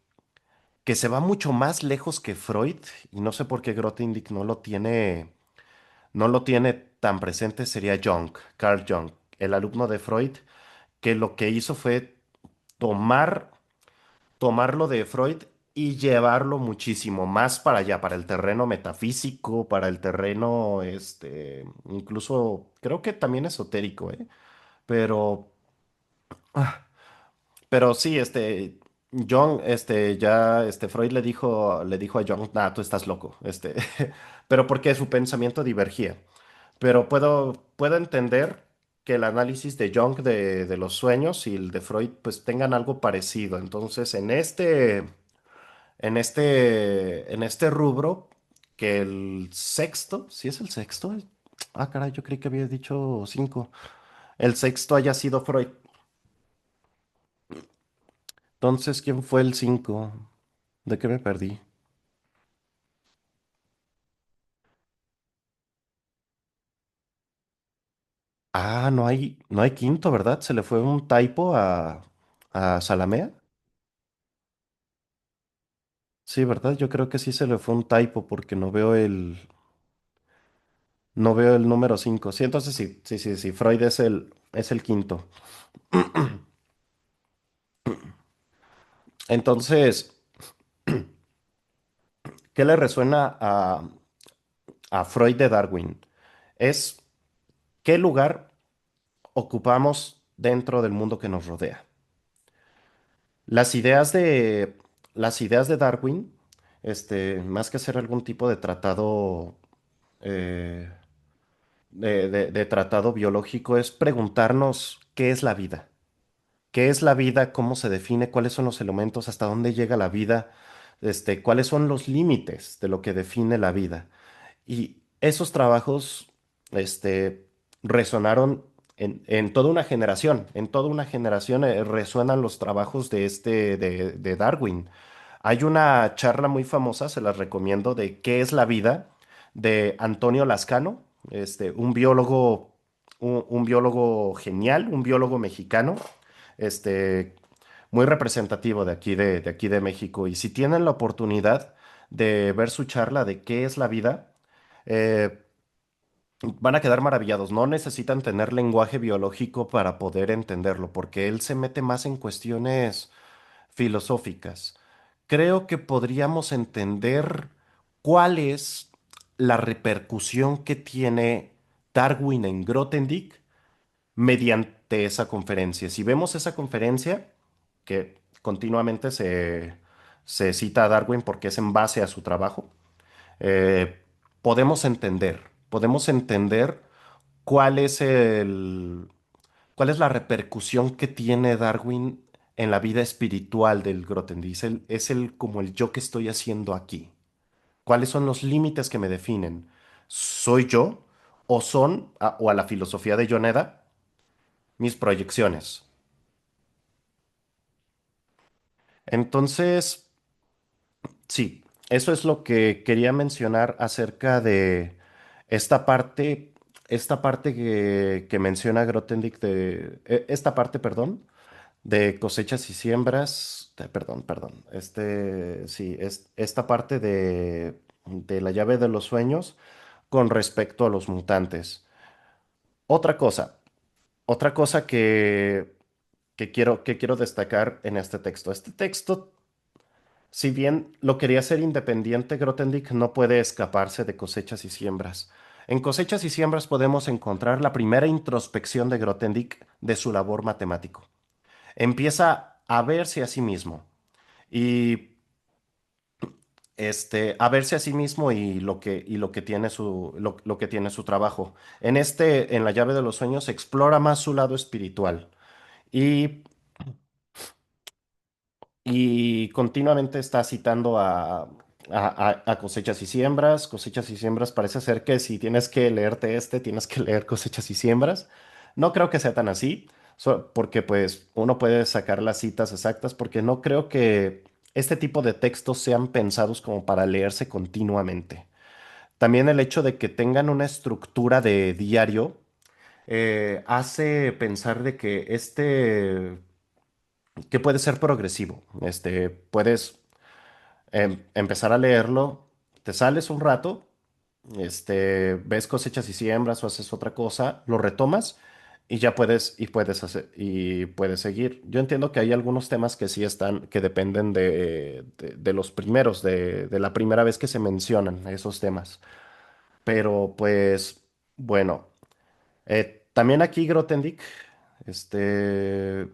que se va mucho más lejos que Freud, y no sé por qué Grothendieck no lo tiene tan presente, sería Jung, Carl Jung, el alumno de Freud, que lo que hizo fue tomar, tomarlo de Freud y llevarlo muchísimo más para allá, para el terreno metafísico, para el terreno, incluso creo que también esotérico, ¿eh? Pero Pero sí, Jung, Freud le dijo a Jung, nah, tú estás loco, pero porque su pensamiento divergía. Pero puedo entender que el análisis de Jung de los sueños y el de Freud, pues tengan algo parecido. Entonces, en este rubro, que el sexto, ¿sí es el sexto? Ah, caray, yo creí que había dicho cinco. El sexto haya sido Freud. Entonces, ¿quién fue el cinco? ¿De qué me perdí? no hay quinto, ¿verdad? Se le fue un typo a Salamea. Sí, ¿verdad? Yo creo que sí se le fue un typo porque no veo el número 5. Sí, entonces sí, sí, sí, sí. Freud es el quinto. Entonces, ¿qué le resuena a Freud de Darwin? Es qué lugar ocupamos dentro del mundo que nos rodea. Las ideas de, las ideas de Darwin, más que hacer algún tipo de tratado, eh, de tratado biológico es preguntarnos qué es la vida. ¿Qué es la vida? ¿Cómo se define? ¿Cuáles son los elementos? ¿Hasta dónde llega la vida? ¿Cuáles son los límites de lo que define la vida? Y esos trabajos, este, resonaron en toda una generación. En toda una generación resuenan los trabajos de Darwin. Hay una charla muy famosa, se las recomiendo, de ¿Qué es la vida? De Antonio Lascano, un biólogo genial, un biólogo mexicano, este, muy representativo de aquí de México. Y si tienen la oportunidad de ver su charla de ¿Qué es la vida? eh, Van a quedar maravillados. No necesitan tener lenguaje biológico para poder entenderlo, porque él se mete más en cuestiones filosóficas. Creo que podríamos entender cuál es la repercusión que tiene Darwin en Grothendieck mediante esa conferencia. Si vemos esa conferencia, que continuamente se cita a Darwin porque es en base a su trabajo, eh, podemos entender cuál es cuál es la repercusión que tiene Darwin en la vida espiritual del Grothendieck. Como el yo que estoy haciendo aquí. ¿Cuáles son los límites que me definen? ¿Soy yo o a la filosofía de Yoneda, mis proyecciones? Entonces, sí, eso es lo que quería mencionar acerca de esta parte, esta parte que menciona Grothendieck esta parte, perdón, de cosechas y siembras, perdón, sí, esta parte de la llave de los sueños con respecto a los mutantes. Otra cosa, otra cosa que quiero destacar en este texto. Este texto, si bien lo quería hacer independiente, Grothendieck no puede escaparse de cosechas y siembras. En cosechas y siembras podemos encontrar la primera introspección de Grothendieck de su labor matemático. Empieza a verse a sí mismo y a verse a sí mismo y lo que tiene lo que tiene su trabajo. En la llave de los sueños, explora más su lado espiritual y, y continuamente está citando a cosechas y siembras. Cosechas y siembras parece ser que si tienes que leerte tienes que leer cosechas y siembras. No creo que sea tan así, porque pues uno puede sacar las citas exactas, porque no creo que este tipo de textos sean pensados como para leerse continuamente. También el hecho de que tengan una estructura de diario hace pensar de que que puede ser progresivo. Puedes empezar a leerlo, te sales un rato, ves cosechas y siembras o haces otra cosa, lo retomas y ya puedes seguir. Yo entiendo que hay algunos temas que sí están, que dependen de los primeros, de la primera vez que se mencionan esos temas. Pero pues, bueno, también aquí Grothendieck, este...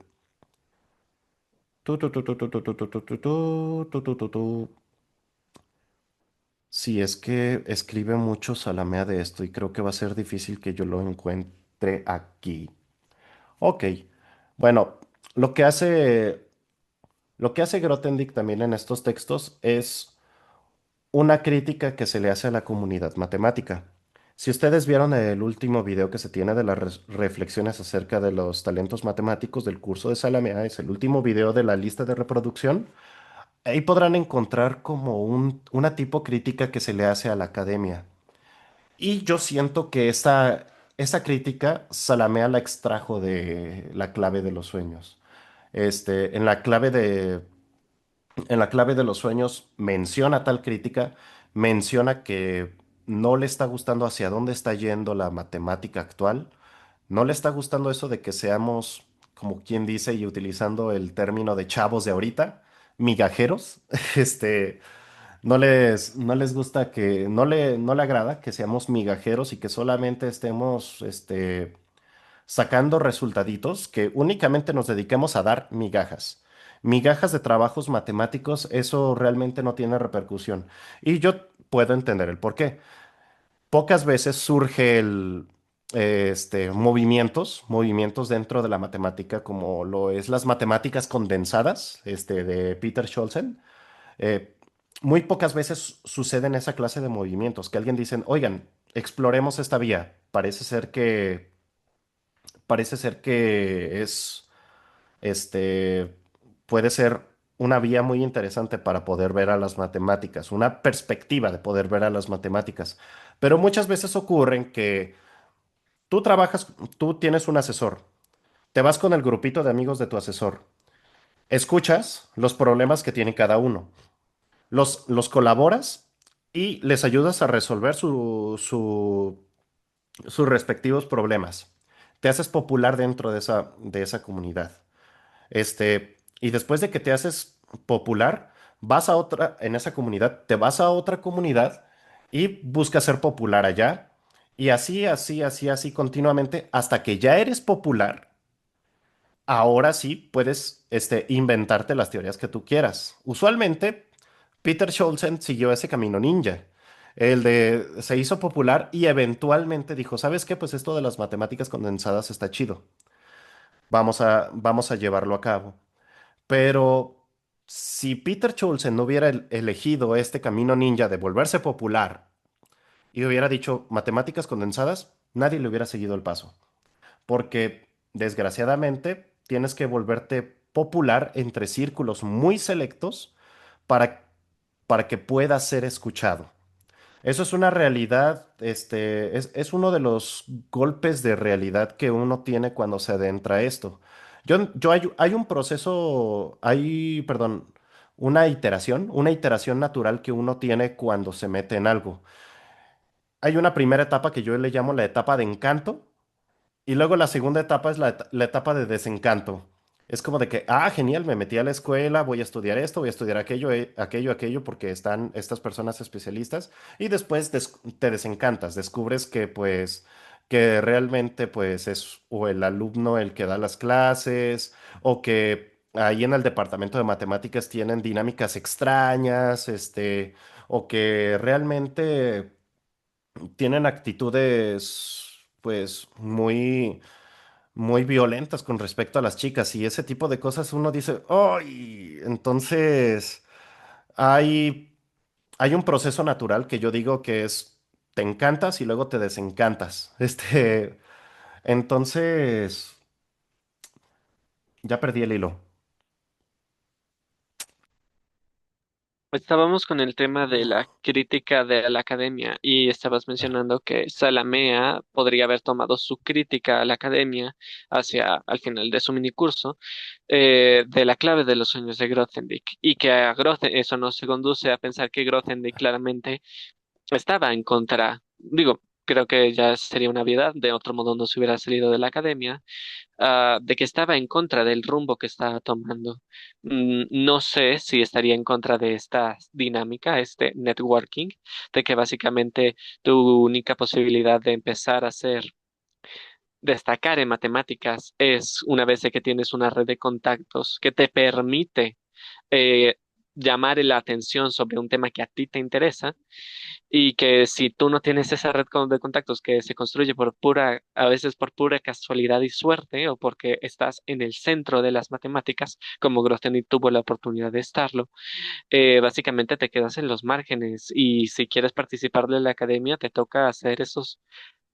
tu, tu, tu, tu, tu, tu, tu, tu, tu, tu, tu, tu, tu, tu, tu. Sí, es que escribe mucho Salamea de esto y creo que va a ser difícil que yo lo encuentre aquí. Ok, bueno, lo que hace, lo que hace Grothendieck también en estos textos es una crítica que se le hace a la comunidad matemática. Si ustedes vieron el último video que se tiene de las reflexiones acerca de los talentos matemáticos del curso de Salamea, es el último video de la lista de reproducción. Ahí podrán encontrar como una tipo crítica que se le hace a la academia. Y yo siento que esa crítica Salamea la extrajo de la clave de los sueños. En en la clave de los sueños menciona tal crítica, menciona que no le está gustando hacia dónde está yendo la matemática actual, no le está gustando eso de que seamos, como quien dice, y utilizando el término de chavos de ahorita, migajeros. este, no les gusta no le agrada que seamos migajeros y que solamente estemos, sacando resultaditos, que únicamente nos dediquemos a dar migajas. Migajas de trabajos matemáticos, eso realmente no tiene repercusión. Y yo puedo entender el por qué. Pocas veces surge movimientos dentro de la matemática, como lo es las matemáticas condensadas, de Peter Scholzen. Eh, Muy pocas veces suceden esa clase de movimientos, que alguien dicen, oigan, exploremos esta vía. Parece ser que este, puede ser una vía muy interesante para poder ver a las matemáticas, una perspectiva de poder ver a las matemáticas. Pero muchas veces ocurren que tú trabajas, tú tienes un asesor, te vas con el grupito de amigos de tu asesor, escuchas los problemas que tiene cada uno, los colaboras y les ayudas a resolver sus respectivos problemas. Te haces popular dentro de esa comunidad. Y después de que te haces popular, en esa comunidad, te vas a otra comunidad y buscas ser popular allá. Y así, así, así, así continuamente, hasta que ya eres popular, ahora sí puedes, inventarte las teorías que tú quieras. Usualmente, Peter Scholzen siguió ese camino ninja. Se hizo popular y eventualmente dijo, ¿sabes qué? Pues esto de las matemáticas condensadas está chido. Vamos a llevarlo a cabo. Pero si Peter Schulze no hubiera elegido este camino ninja de volverse popular y hubiera dicho matemáticas condensadas, nadie le hubiera seguido el paso. Porque desgraciadamente tienes que volverte popular entre círculos muy selectos para, para que puedas ser escuchado. Eso es una realidad, es uno de los golpes de realidad que uno tiene cuando se adentra a esto. Hay un proceso, perdón, una iteración natural que uno tiene cuando se mete en algo. Hay una primera etapa que yo le llamo la etapa de encanto, y luego la segunda etapa es la etapa de desencanto. Es como de que, genial, me metí a la escuela, voy a estudiar esto, voy a estudiar aquello, aquello, porque están estas personas especialistas. Y después te desencantas, descubres que pues, que realmente pues es o el alumno el que da las clases, o que ahí en el departamento de matemáticas tienen dinámicas extrañas, o que realmente tienen actitudes pues muy violentas con respecto a las chicas y ese tipo de cosas uno dice, ¡ay! Entonces hay, hay un proceso natural que yo digo que es, te encantas y luego te desencantas. Entonces, ya perdí el hilo. Estábamos con el tema de la crítica de la academia y estabas mencionando que Salamea podría haber tomado su crítica a la academia hacia al final de su minicurso de la clave de los sueños de Grothendieck y que eso nos conduce a pensar que Grothendieck claramente estaba en contra, digo, creo que ya sería una obviedad, de otro modo no se hubiera salido de la academia, de que estaba en contra del rumbo que estaba tomando. No sé si estaría en contra de esta dinámica, este networking, de que básicamente tu única posibilidad de empezar a destacar en matemáticas es una vez de que tienes una red de contactos que te permite eh, llamar la atención sobre un tema que a ti te interesa y que si tú no tienes esa red de contactos que se construye a veces por pura casualidad y suerte, o porque estás en el centro de las matemáticas, como Grothendieck tuvo la oportunidad de estarlo, básicamente te quedas en los márgenes y si quieres participar de la academia, te toca hacer esos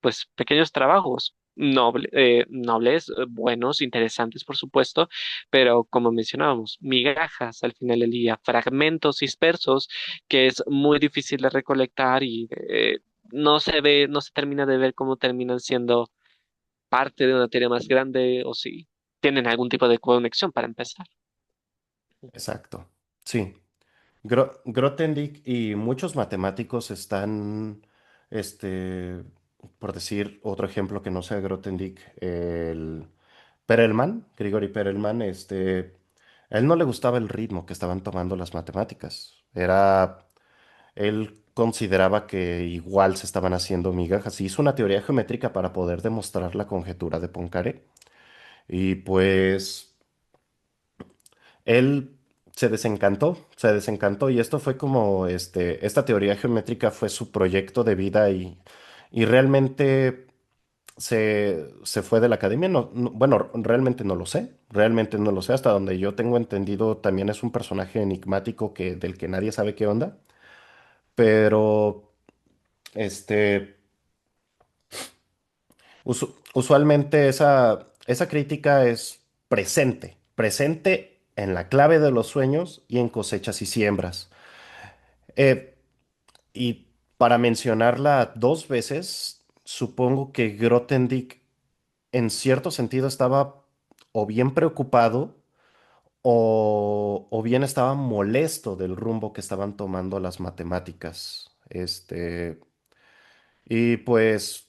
pues pequeños trabajos nobles, buenos, interesantes, por supuesto, pero como mencionábamos, migajas al final del día, fragmentos dispersos que es muy difícil de recolectar y no se termina de ver cómo terminan siendo parte de una teoría más grande o si tienen algún tipo de conexión para empezar. Exacto. Sí. Grothendieck y muchos matemáticos están, este, por decir otro ejemplo que no sea Grothendieck, el Perelman, Grigori Perelman, a él no le gustaba el ritmo que estaban tomando las matemáticas. Él consideraba que igual se estaban haciendo migajas. Y hizo una teoría geométrica para poder demostrar la conjetura de Poincaré. Y pues él se desencantó y esto fue como, esta teoría geométrica fue su proyecto de vida y realmente se fue de la academia. Bueno, realmente no lo sé. Realmente no lo sé. Hasta donde yo tengo entendido, también es un personaje enigmático del que nadie sabe qué onda. Pero, este, usualmente esa crítica es presente en la clave de los sueños y en cosechas y siembras. Eh, y para mencionarla dos veces, supongo que Grothendieck en cierto sentido estaba o bien preocupado o bien estaba molesto del rumbo que estaban tomando las matemáticas. Y pues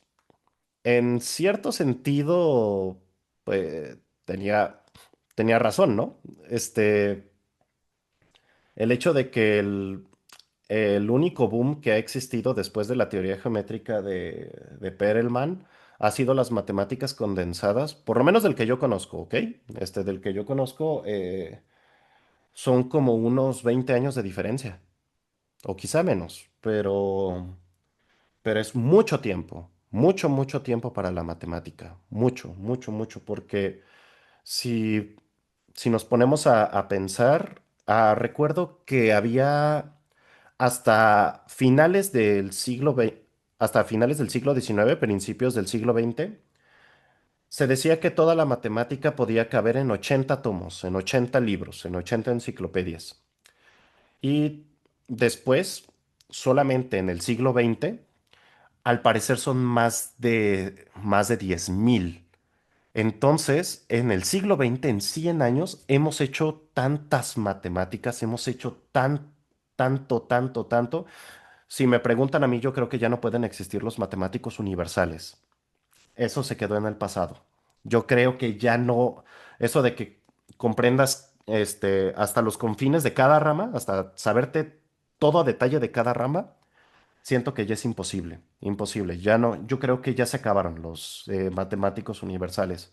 en cierto sentido, pues tenía razón, ¿no? El hecho de que el único boom que ha existido después de la teoría geométrica de Perelman ha sido las matemáticas condensadas, por lo menos del que yo conozco, ¿ok? Del que yo conozco, son como unos 20 años de diferencia, o quizá menos, pero es mucho tiempo, mucho, mucho tiempo para la matemática, mucho, mucho, mucho, porque si, si nos ponemos a pensar, recuerdo que había hasta finales del hasta finales del siglo XIX, principios del siglo XX, se decía que toda la matemática podía caber en 80 tomos, en 80 libros, en 80 enciclopedias. Y después, solamente en el siglo XX, al parecer son más de 10.000. Entonces, en el siglo XX, en 100 años, hemos hecho tantas matemáticas, hemos hecho tanto, tanto, tanto. Si me preguntan a mí, yo creo que ya no pueden existir los matemáticos universales. Eso se quedó en el pasado. Yo creo que ya no, eso de que comprendas hasta los confines de cada rama, hasta saberte todo a detalle de cada rama, siento que ya es imposible, imposible. Ya no, yo creo que ya se acabaron los matemáticos universales.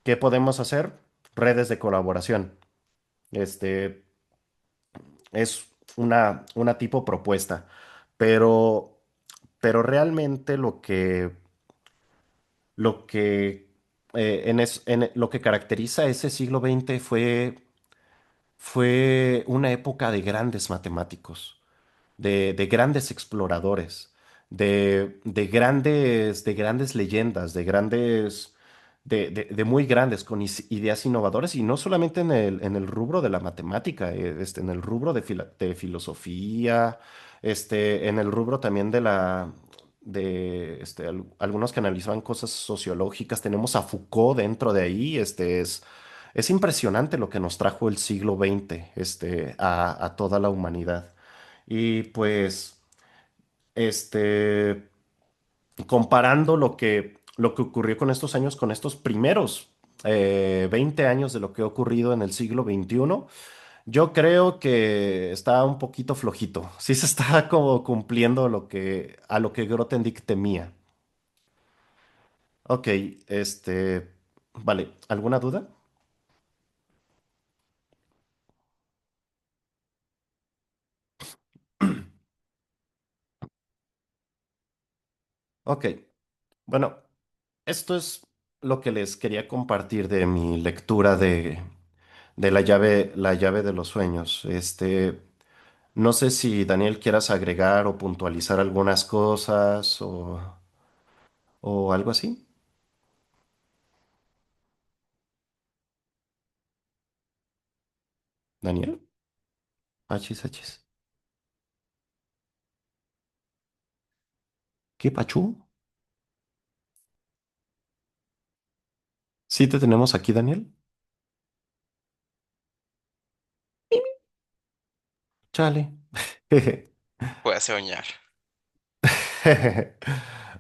¿Qué podemos hacer? Redes de colaboración. Este es una tipo propuesta, pero, pero realmente lo que caracteriza ese siglo XX fue una época de grandes matemáticos, de grandes exploradores, de grandes leyendas, de muy grandes, con ideas innovadoras, y no solamente en el rubro de la matemática, en el rubro de filosofía, en el rubro también de algunos que analizaban cosas sociológicas. Tenemos a Foucault dentro de ahí. Es impresionante lo que nos trajo el siglo XX, a toda la humanidad. Y pues, este, comparando lo que ocurrió con estos años, con estos primeros 20 años de lo que ha ocurrido en el siglo XXI, yo creo que está un poquito flojito. Sí se está como cumpliendo a lo que Grothendieck temía. Ok, vale, ¿alguna duda? Ok, bueno, esto es lo que les quería compartir de mi lectura de la llave de los sueños. No sé si Daniel quieras agregar o puntualizar algunas cosas o algo así. Daniel, achis, achis. ¿Qué pachú? ¿Sí te tenemos aquí, Daniel? Chale. Voy a soñar.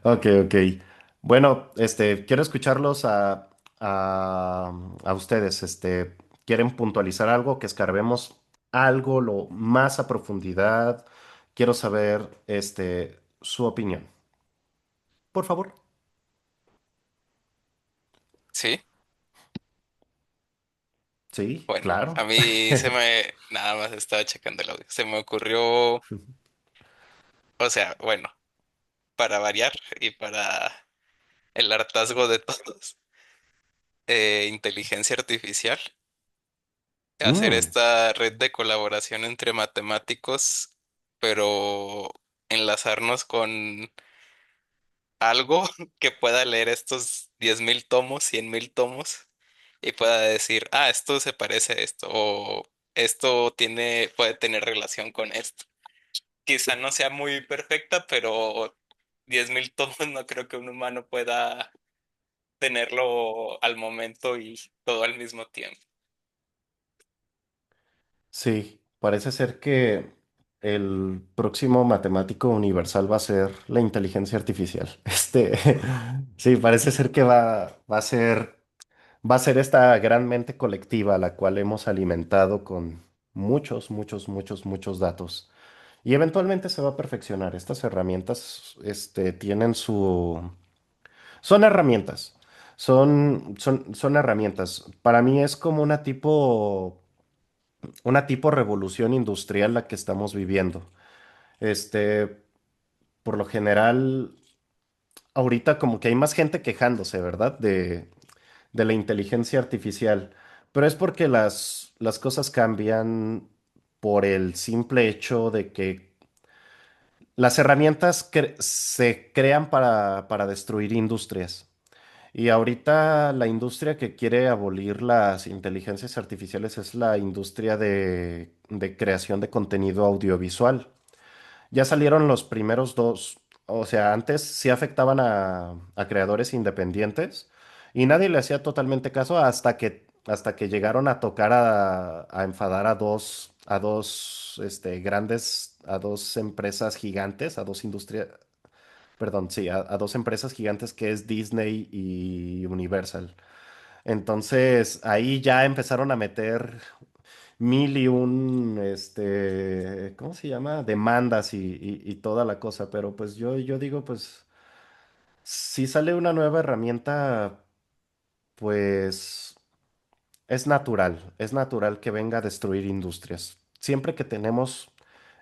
Ok, ok. Bueno, quiero escucharlos a ustedes. ¿Quieren puntualizar algo? Que escarbemos algo lo más a profundidad. Quiero saber, su opinión. Por favor. ¿Sí? Sí, Bueno, a claro. mí nada más estaba checando el audio. Se me ocurrió, o sea, bueno, para variar y para el hartazgo de todos. Inteligencia artificial. Hacer Mm, esta red de colaboración entre matemáticos, pero enlazarnos con algo que pueda leer estos 10.000 tomos, 100.000 tomos y pueda decir, ah, esto se parece a esto o esto puede tener relación con esto. Quizá no sea muy perfecta, pero 10.000 tomos no creo que un humano pueda tenerlo al momento y todo al mismo tiempo. sí, parece ser que el próximo matemático universal va a ser la inteligencia artificial. Sí, parece ser que va a ser esta gran mente colectiva a la cual hemos alimentado con muchos, muchos, muchos, muchos datos. Y eventualmente se va a perfeccionar. Estas herramientas, tienen son herramientas. Son herramientas. Para mí es como una tipo revolución industrial la que estamos viviendo. Este, por lo general, ahorita como que hay más gente quejándose, ¿verdad? De la inteligencia artificial. Pero es porque las cosas cambian por el simple hecho de que las herramientas se crean para destruir industrias. Y ahorita la industria que quiere abolir las inteligencias artificiales es la industria de creación de contenido audiovisual. Ya salieron los primeros dos, o sea, antes sí afectaban a creadores independientes y nadie le hacía totalmente caso hasta que llegaron a tocar a enfadar a dos empresas gigantes, a dos industrias, perdón, sí, a dos empresas gigantes que es Disney y Universal. Entonces ahí ya empezaron a meter mil y un, ¿cómo se llama? Demandas y toda la cosa, pero pues yo digo, pues si sale una nueva herramienta, pues es natural que venga a destruir industrias. Siempre que tenemos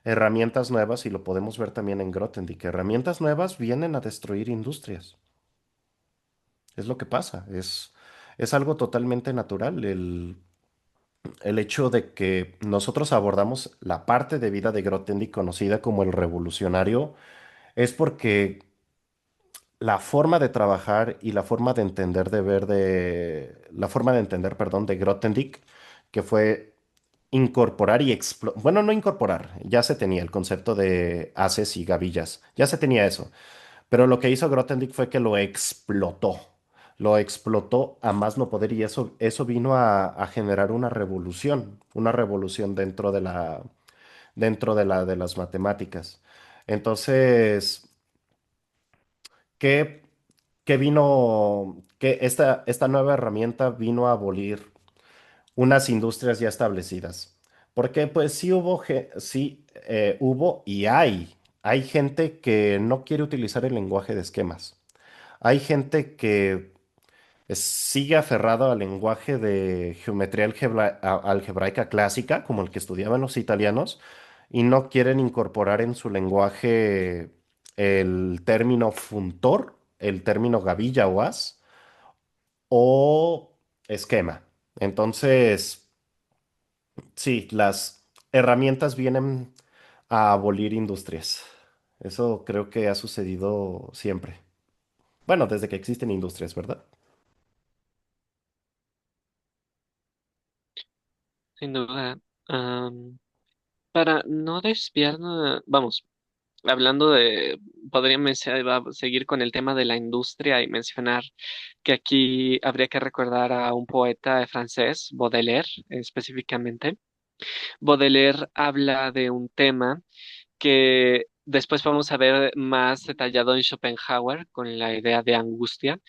herramientas nuevas, y lo podemos ver también en Grothendieck, herramientas nuevas vienen a destruir industrias. Es lo que pasa, es algo totalmente natural. El hecho de que nosotros abordamos la parte de vida de Grothendieck conocida como el revolucionario es porque la forma de trabajar y la forma de entender la forma de entender, perdón, de Grothendieck, que fue incorporar y explotar, bueno, no incorporar, ya se tenía el concepto de haces y gavillas, ya se tenía eso, pero lo que hizo Grothendieck fue que lo explotó a más no poder y eso vino a generar una revolución de las matemáticas. Entonces, ¿qué, que esta nueva herramienta vino a abolir unas industrias ya establecidas? Porque pues hubo y hay gente que no quiere utilizar el lenguaje de esquemas. Hay gente que sigue aferrado al lenguaje de geometría algebraica clásica, como el que estudiaban los italianos, y no quieren incorporar en su lenguaje el término funtor, el término gavilla o as, o esquema. Entonces, sí, las herramientas vienen a abolir industrias. Eso creo que ha sucedido siempre. Bueno, desde que existen industrias, ¿verdad? Sin duda. Am, para no desviarnos, vamos, hablando de, va a seguir con el tema de la industria y mencionar que aquí habría que recordar a un poeta francés, Baudelaire, específicamente. Baudelaire habla de un tema que después vamos a ver más detallado en Schopenhauer con la idea de angustia.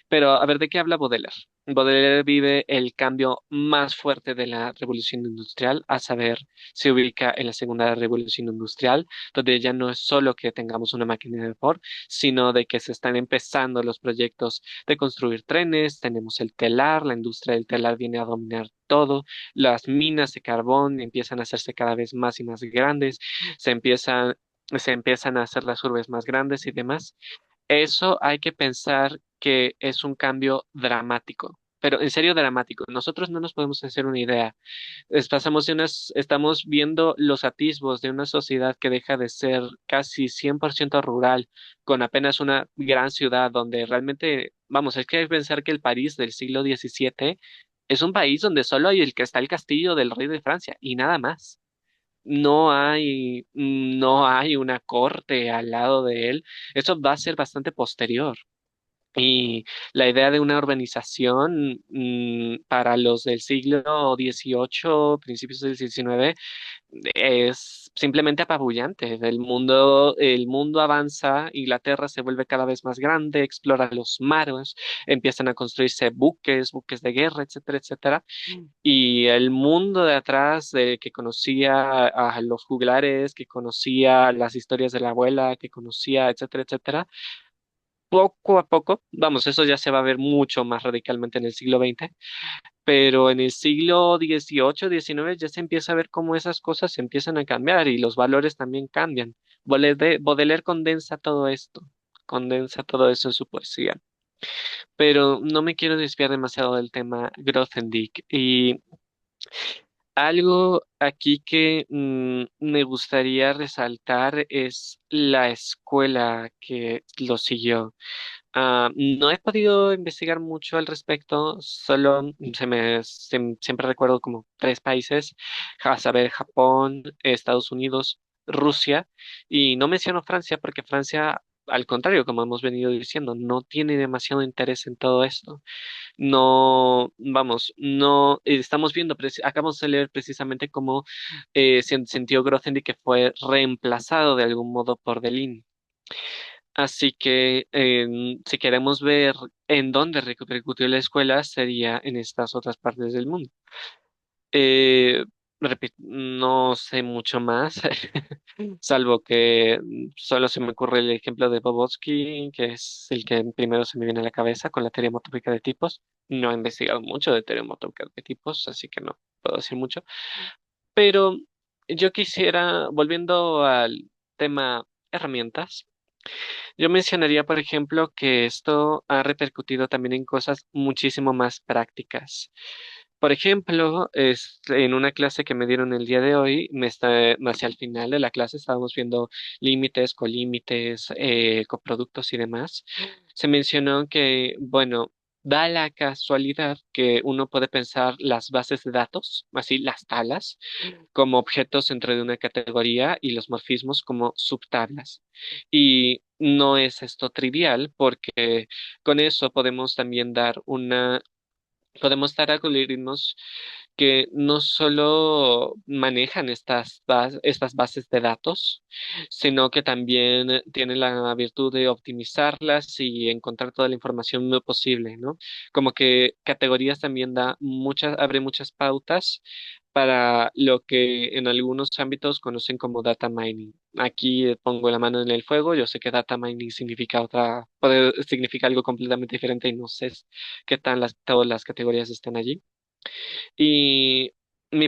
Pero a ver, ¿de qué habla Baudelaire? Baudelaire vive el cambio más fuerte de la revolución industrial, a saber, se ubica en la segunda revolución industrial, donde ya no es solo que tengamos una máquina de vapor, sino de que se están empezando los proyectos de construir trenes, tenemos el telar, la industria del telar viene a dominar todo, las minas de carbón empiezan a hacerse cada vez más y más grandes, se empiezan, se empiezan a hacer las urbes más grandes y demás. Eso hay que pensar que es un cambio dramático. Pero en serio dramático. Nosotros no nos podemos hacer una idea. Estamos viendo los atisbos de una sociedad que deja de ser casi 100% rural, con apenas una gran ciudad donde realmente, vamos, hay que pensar que el París del siglo XVII es un país donde solo hay el que está el castillo del rey de Francia y nada más. No hay una corte al lado de él. Eso va a ser bastante posterior. Y la idea de una urbanización para los del siglo XVIII, principios del XIX, es simplemente apabullante. El mundo avanza, Inglaterra se vuelve cada vez más grande, explora los mares, empiezan a construirse buques de guerra, etcétera, etcétera. Y el mundo de atrás, que conocía a los juglares, que conocía las historias de la abuela, que conocía, etcétera, etcétera, poco a poco, vamos, eso ya se va a ver mucho más radicalmente en el siglo XX, pero en el siglo XVIII, XIX ya se empieza a ver cómo esas cosas se empiezan a cambiar y los valores también cambian. Baudelaire condensa todo eso en su poesía. Pero no me quiero desviar demasiado del tema Grothendieck. Y algo aquí que me gustaría resaltar es la escuela que lo siguió. No he podido investigar mucho al respecto, solo siempre recuerdo como tres países, a saber, Japón, Estados Unidos, Rusia, y no menciono Francia porque Francia, al contrario, como hemos venido diciendo, no tiene demasiado interés en todo esto. No, vamos, no estamos viendo, acabamos de leer precisamente cómo se sintió Grothendieck que fue reemplazado de algún modo por Delin. Así que si queremos ver en dónde repercutió la escuela, sería en estas otras partes del mundo. Repito, no sé mucho más, salvo que solo se me ocurre el ejemplo de Bobotsky, que es el que primero se me viene a la cabeza con la teoría motópica de tipos. No he investigado mucho de teoría motópica de tipos, así que no puedo decir mucho. Pero yo quisiera, volviendo al tema herramientas, yo mencionaría, por ejemplo, que esto ha repercutido también en cosas muchísimo más prácticas. Por ejemplo, en una clase que me dieron el día de hoy, hacia el final de la clase estábamos viendo límites, colímites, coproductos y demás. Se mencionó que, bueno, da la casualidad que uno puede pensar las bases de datos, así las tablas, como objetos dentro de una categoría y los morfismos como subtablas. Y no es esto trivial porque con eso podemos dar algoritmos que no solo manejan estas bases de datos, sino que también tienen la virtud de optimizarlas y encontrar toda la información posible, ¿no? Como que categorías también abre muchas pautas para lo que en algunos ámbitos conocen como data mining. Aquí pongo la mano en el fuego, yo sé que data mining significa algo completamente diferente y no sé qué tan todas las categorías están allí. Y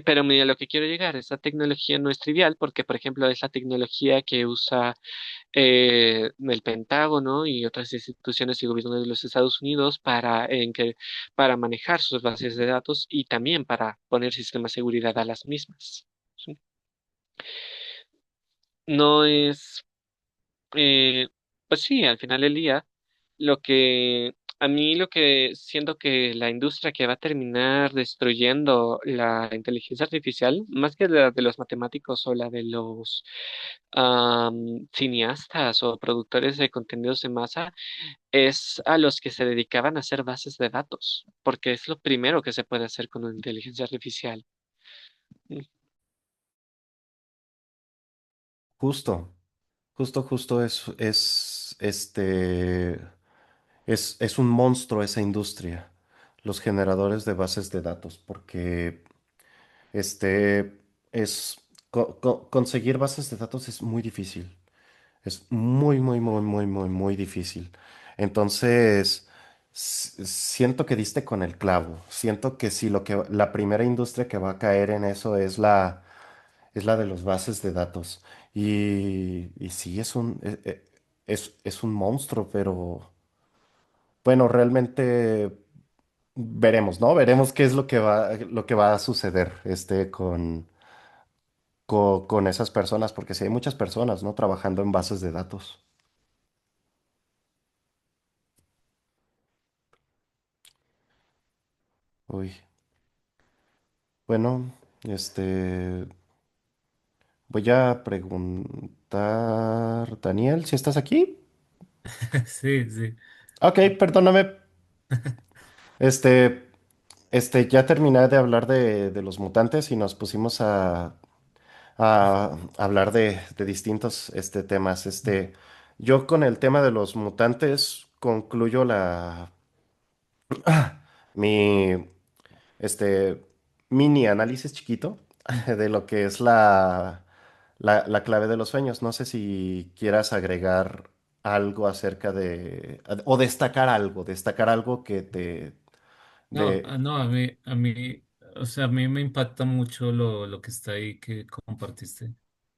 pero mira, lo que quiero llegar, esta tecnología no es trivial porque, por ejemplo, es la tecnología que usa el Pentágono y otras instituciones y gobiernos de los Estados Unidos para manejar sus bases de datos y también para poner sistemas de seguridad a las mismas. ¿Sí? No es, eh, pues sí, al final del día, lo que siento que la industria que va a terminar destruyendo la inteligencia artificial, más que la de los matemáticos o la de los cineastas o productores de contenidos de masa, es a los que se dedicaban a hacer bases de datos, porque es lo primero que se puede hacer con una inteligencia artificial. Mm. Justo, justo es un monstruo esa industria, los generadores de bases de datos, porque este es conseguir bases de datos es muy difícil. Es muy difícil. Entonces, siento que diste con el clavo. Siento que si la primera industria que va a caer en eso es la de los bases de datos. Y sí, es un monstruo, Bueno, realmente veremos, ¿no? Veremos qué es lo que va a suceder con esas personas, porque sí hay muchas personas, ¿no? Trabajando en bases de datos. Uy, bueno, este, voy a preguntar, Daniel, si estás aquí. Sí, sí. Ok, perdóname. Este, ya terminé de hablar de los mutantes y nos pusimos a hablar de distintos temas. Yo con el tema de los mutantes concluyo mi este mini análisis chiquito de lo que es la clave de los sueños. No sé si quieras agregar algo acerca o destacar algo que te No, de. no, o sea, a mí me impacta mucho lo que está ahí que compartiste.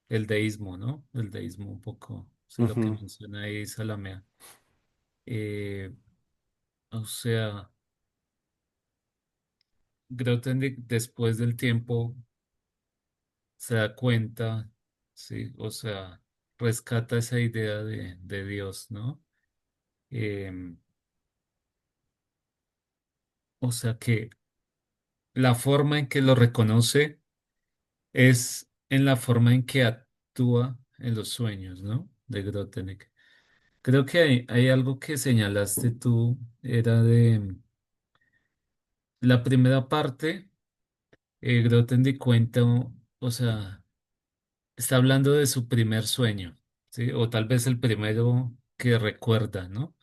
El deísmo, ¿no? El deísmo un poco, o sea, lo que Ujú. menciona ahí Salamea. Eh, o sea, Grothendieck después del tiempo se da cuenta, sí, o sea, rescata esa idea de Dios, ¿no? Em, o sea que la forma en que lo reconoce es en la forma en que actúa en los sueños, ¿no? De Grothendieck. Creo que hay algo que señalaste tú, era de la primera parte, Grothendieck cuenta, o sea, está hablando de su primer sueño, ¿sí? O tal vez el primero que recuerda, ¿no?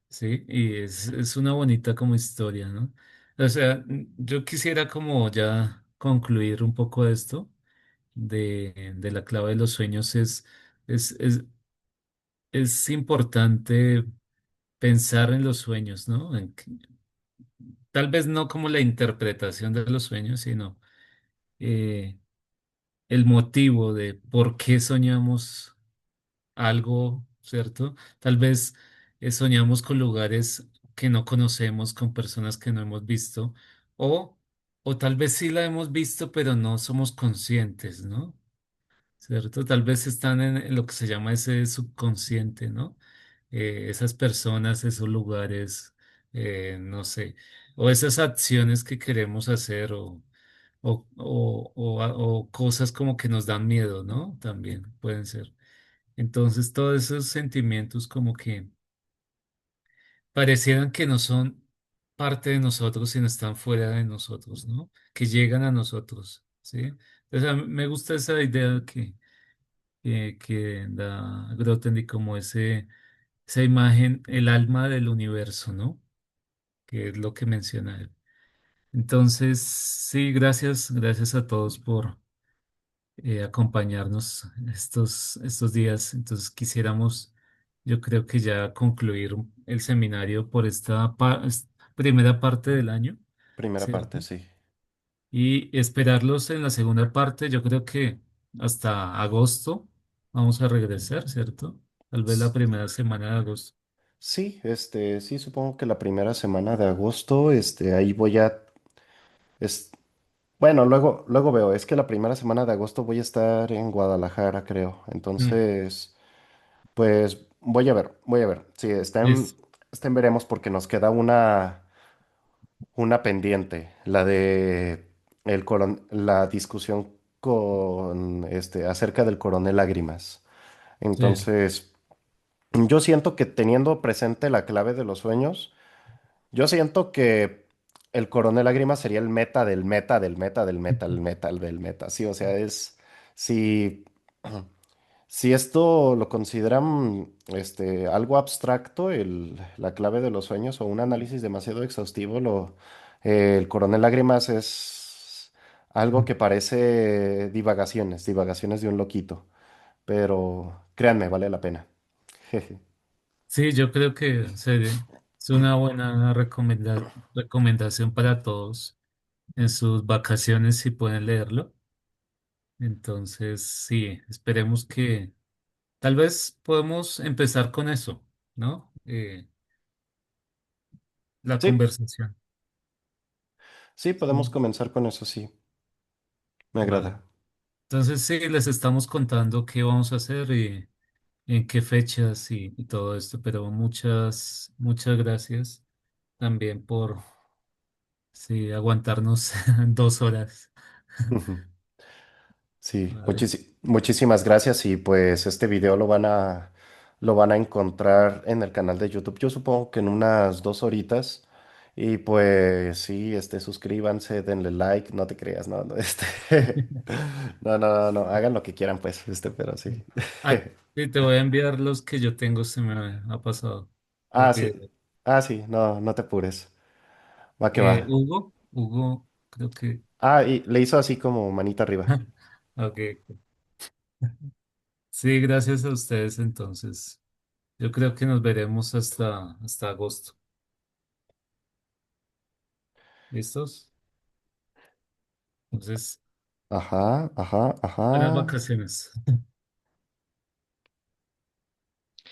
Sí, y es una bonita como historia, ¿no? O sea, yo quisiera como ya concluir un poco esto de la clave de los sueños es, es, es importante pensar en los sueños, ¿no? Tal vez no como la interpretación de los sueños, sino eh, el motivo de por qué soñamos algo, ¿cierto? Tal vez soñamos con lugares que no conocemos, con personas que no hemos visto, o, o tal vez sí la hemos visto, pero no somos conscientes, ¿no? ¿Cierto? Tal vez están en lo que se llama ese subconsciente, ¿no? Esas personas, esos lugares, no sé, o esas acciones que queremos hacer, o cosas como que nos dan miedo, ¿no? También pueden ser. Entonces, todos esos sentimientos como que parecieran que no son parte de nosotros, sino están fuera de nosotros, ¿no? Que llegan a nosotros, ¿sí? Entonces, a mí me gusta esa idea que da Grothendieck como esa imagen, el alma del universo, ¿no? Que es lo que menciona él. Entonces, sí, gracias a todos por acompañarnos estos días. Entonces, quisiéramos, yo creo que ya concluir el seminario por primera parte del año, Primera parte, ¿cierto? sí. Y esperarlos en la segunda parte, yo creo que hasta agosto vamos a regresar, ¿cierto? Tal vez la S- primera semana de agosto. Sí, sí, supongo que la primera semana de agosto, ahí es, bueno, luego veo, es que la primera semana de agosto voy a estar en Guadalajara, creo. Mm, Entonces, pues voy a ver. Sí, listo. veremos porque nos queda una pendiente, la discusión acerca del coronel Lágrimas. Sí. Entonces, yo siento que teniendo presente la clave de los sueños, yo siento que el Coronel Lágrima sería el meta del meta del meta del meta, el meta del meta. Sí, o sea, si, si esto lo consideran algo abstracto, la clave de los sueños o un análisis demasiado exhaustivo, el Coronel Lágrimas es algo que parece divagaciones de un loquito. Pero créanme, vale la pena. Jeje. Sí, yo creo que es una buena recomendación para todos en sus vacaciones si pueden leerlo. Entonces, sí, esperemos que tal vez podemos empezar con eso, ¿no? la Sí, conversación. sí, podemos Mm, comenzar con eso, sí. Me vale. agrada. Entonces sí, les estamos contando qué vamos a hacer y en qué fechas y todo esto, pero muchas gracias también por sí, aguantarnos 2 horas. Sí, Vale. muchísimas gracias y pues este video lo van a encontrar en el canal de YouTube. Yo supongo que en unas 2 horitas. Y pues sí, suscríbanse, denle like, no te creas, no, no, no, hagan lo que quieran, pues, pero sí. Ah, sí, te voy a enviar los que yo tengo, se me ha pasado los Ah, sí, videos. no, no te apures, va que va. Hugo, creo que... Ah, y le hizo así como manita arriba. Ok. Sí, gracias a ustedes entonces. Yo creo que nos veremos hasta agosto. ¿Listos? Entonces, Ajá, ajá, buenas ajá. vacaciones.